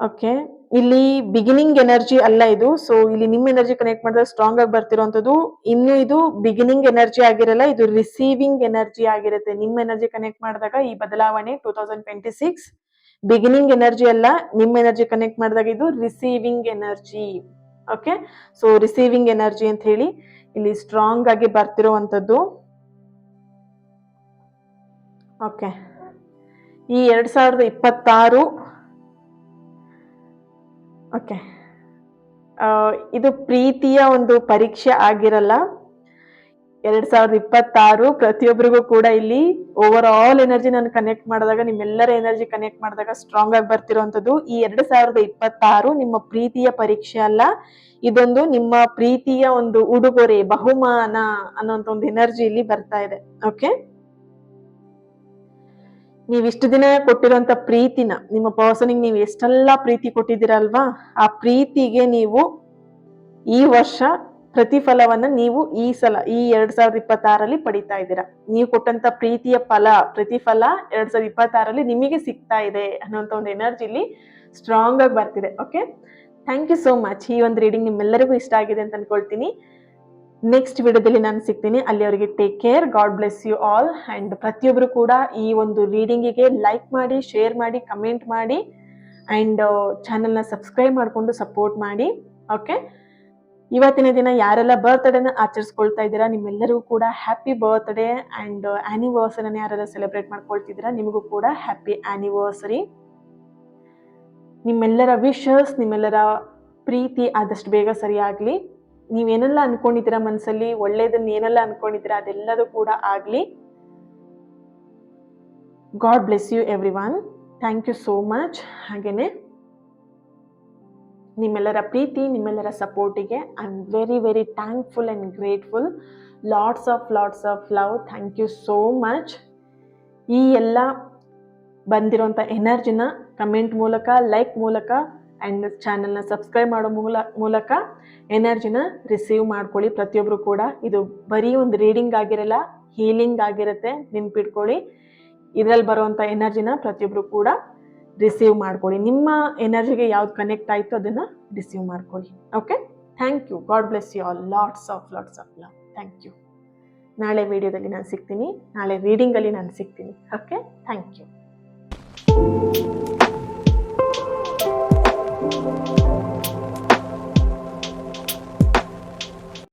ಓಕೆ, ಇಲ್ಲಿ ಬಿಗಿನಿಂಗ್ ಎನರ್ಜಿ ಅಲ್ಲ ಇದು. ಸೊ ಇಲ್ಲಿ ನಿಮ್ಮ ಎನರ್ಜಿ ಕನೆಕ್ಟ್ ಮಾಡಿದಾಗ ಸ್ಟ್ರಾಂಗ್ ಆಗಿ ಬರ್ತಿರೋಂಥದ್ದು. ಇನ್ನು ಇದು ಬಿಗಿನಿಂಗ್ ಎನರ್ಜಿ ಆಗಿರಲ್ಲ, ಇದು ರಿಸೀವಿಂಗ್ ಎನರ್ಜಿ ಆಗಿರುತ್ತೆ. ನಿಮ್ಮ ಎನರ್ಜಿ ಕನೆಕ್ಟ್ ಮಾಡಿದಾಗ ಈ ಬದಲಾವಣೆ 2026 ಬಿಗಿನಿಂಗ್ ಎನರ್ಜಿ ಅಲ್ಲ, ನಿಮ್ಮ ಎನರ್ಜಿ ಕನೆಕ್ಟ್ ಮಾಡಿದಾಗ ಇದು receiving energy. Okay, so receiving energy ಅಂತ ಹೇಳಿ ಇಲ್ಲಿ ಸ್ಟ್ರಾಂಗ್ ಆಗಿ ಬರ್ತಿರುವಂತದ್ದು. ಓಕೆ, ಈ 2026 ಓಕೆ, ಇದು ಪ್ರೀತಿಯ ಒಂದು ಪರೀಕ್ಷೆ ಆಗಿರಲ್ಲ. 2026 ಪ್ರತಿಯೊಬ್ಬರಿಗೂ ಕೂಡ ಇಲ್ಲಿ ಓವರ್ ಆಲ್ ಎನರ್ಜಿ ನಾನು ಕನೆಕ್ಟ್ ಮಾಡಿದಾಗ, ನಿಮ್ಮೆಲ್ಲರ ಎನರ್ಜಿ ಕನೆಕ್ಟ್ ಮಾಡಿದಾಗ ಸ್ಟ್ರಾಂಗ್ ಆಗಿ ಬರ್ತಿರುವಂತದ್ದು. ಈ 2026 ನಿಮ್ಮ ಪ್ರೀತಿಯ ಪರೀಕ್ಷೆ ಅಲ್ಲ, ಇದೊಂದು ನಿಮ್ಮ ಪ್ರೀತಿಯ ಒಂದು ಉಡುಗೊರೆ, ಬಹುಮಾನ ಅನ್ನೋಂಥ ಒಂದು ಎನರ್ಜಿ ಇಲ್ಲಿ ಬರ್ತಾ ಇದೆ. ಓಕೆ, ನೀವ್ ಇಷ್ಟು ದಿನ ಕೊಟ್ಟಿರುವಂತ ಪ್ರೀತಿನ, ನಿಮ್ಮ ಪರ್ಸನ್ಗೆ ನೀವು ಎಷ್ಟೆಲ್ಲ ಪ್ರೀತಿ ಕೊಟ್ಟಿದ್ದೀರಲ್ವಾ, ಆ ಪ್ರೀತಿಗೆ ನೀವು ಈ ವರ್ಷ ಪ್ರತಿಫಲವನ್ನ ನೀವು ಈ ಸಲ ಈ 2026 ಪಡಿತಾ ಇದ್ದೀರಾ. ನೀವು ಕೊಟ್ಟಂತ ಪ್ರೀತಿಯ ಪ್ರತಿಫಲ 2026 ನಿಮಗೆ ಸಿಗ್ತಾ ಇದೆ ಅನ್ನೋಂಥ ಒಂದು ಎನರ್ಜಿ ಇಲ್ಲಿ ಸ್ಟ್ರಾಂಗ್ ಆಗಿ ಬರ್ತಿದೆ. Okay, thank you so much. ಈ ಒಂದು ರೀಡಿಂಗ್ ನಿಮ್ಮೆಲ್ಲರಿಗೂ ಇಷ್ಟ ಆಗಿದೆ ಅಂತ ಅನ್ಕೊಳ್ತೀನಿ. ನೆಕ್ಸ್ಟ್ ವಿಡಿಯೋದಲ್ಲಿ ನಾನು ಸಿಗ್ತೀನಿ. ಅಲ್ಲಿವರೆಗೆ take care, God bless you all. And ಪ್ರತಿಯೊಬ್ರು ಕೂಡ ಈ ಒಂದು ರೀಡಿಂಗಿಗೆ ಲೈಕ್ ಮಾಡಿ, ಶೇರ್ ಮಾಡಿ, ಕಮೆಂಟ್ ಮಾಡಿ ಅಂಡ್ ಚಾನೆಲ್ನ ಸಬ್ಸ್ಕ್ರೈಬ್ ಮಾಡಿಕೊಂಡು ಸಪೋರ್ಟ್ ಮಾಡಿ. ಓಕೆ, ಇವತ್ತಿನ ದಿನ ಯಾರೆಲ್ಲ ಬರ್ತ್ಡೇನ ಆಚರಿಸ್ಕೊಳ್ತಾ ಇದ್ದೀರಾ ನಿಮ್ಮೆಲ್ಲರಿಗೂ ಕೂಡ ಹ್ಯಾಪಿ ಬರ್ತ್ಡೇ. ಅಂಡ್ ಆನಿವರ್ಸರಿನ ಯಾರೆಲ್ಲ ಸೆಲೆಬ್ರೇಟ್ ಮಾಡ್ಕೊಳ್ತಿದ್ದೀರಾ ನಿಮಗೂ ಕೂಡ ಹ್ಯಾಪಿ ಆನಿವರ್ಸರಿ. ನಿಮ್ಮೆಲ್ಲರ ವಿಶಸ್, ನಿಮ್ಮೆಲ್ಲರ ಪ್ರೀತಿ ಆದಷ್ಟು ಬೇಗ ಸರಿಯಾಗ್ಲಿ. ನೀವೇನೆಲ್ಲ ಅನ್ಕೊಂಡಿದ್ದೀರಾ ಮನಸ್ಸಲ್ಲಿ, ಒಳ್ಳೇದನ್ನ ಏನೆಲ್ಲ ಅನ್ಕೊಂಡಿದ್ದೀರಾ ಅದೆಲ್ಲದೂ ಕೂಡ ಆಗ್ಲಿ. God bless you everyone. Thank you so much. ಹಾಗೆಯೇ ನಿಮ್ಮೆಲ್ಲರ ಪ್ರೀತಿ, ನಿಮ್ಮೆಲ್ಲರ ಸಪೋರ್ಟಿಗೆ I am very very thankful and grateful. Lots of love. Thank you so much. ಈ ಎಲ್ಲ ಬಂದಿರೋಂಥ ಎನರ್ಜಿನ ಕಮೆಂಟ್ ಮೂಲಕ, ಲೈಕ್ ಮೂಲಕ ಆ್ಯಂಡ್ ಚಾನಲ್ನ ಸಬ್ಸ್ಕ್ರೈಬ್ ಮಾಡೋ ಮೂಲಕ ಎನರ್ಜಿನ ರಿಸೀವ್ ಮಾಡ್ಕೊಳ್ಳಿ ಪ್ರತಿಯೊಬ್ಬರು ಕೂಡ. ಇದು ಬರೀ ಒಂದು ರೀಡಿಂಗ್ ಆಗಿರಲ್ಲ, ಹೀಲಿಂಗ್ ಆಗಿರುತ್ತೆ, ನೆನ್ಪಿಟ್ಕೊಳ್ಳಿ. ಇದರಲ್ಲಿ ಬರುವಂಥ ಎನರ್ಜಿನ ಪ್ರತಿಯೊಬ್ಬರು ಕೂಡ ರಿಸೀವ್ ಮಾಡ್ಕೊಳ್ಳಿ. ನಿಮ್ಮ ಎನರ್ಜಿಗೆ ಯಾವ್ದು ಕನೆಕ್ಟ್ ಆಯಿತು ಅದನ್ನು ರಿಸೀವ್ ಮಾಡ್ಕೊಳ್ಳಿ. Okay, thank you. God bless you all. Lots of love. Thank you. ನಾಳೆ ವಿಡಿಯೋದಲ್ಲಿ ನಾನು ಸಿಗ್ತೀನಿ, ನಾಳೆ ರೀಡಿಂಗಲ್ಲಿ ನಾನು ಸಿಗ್ತೀನಿ. Okay, thank you.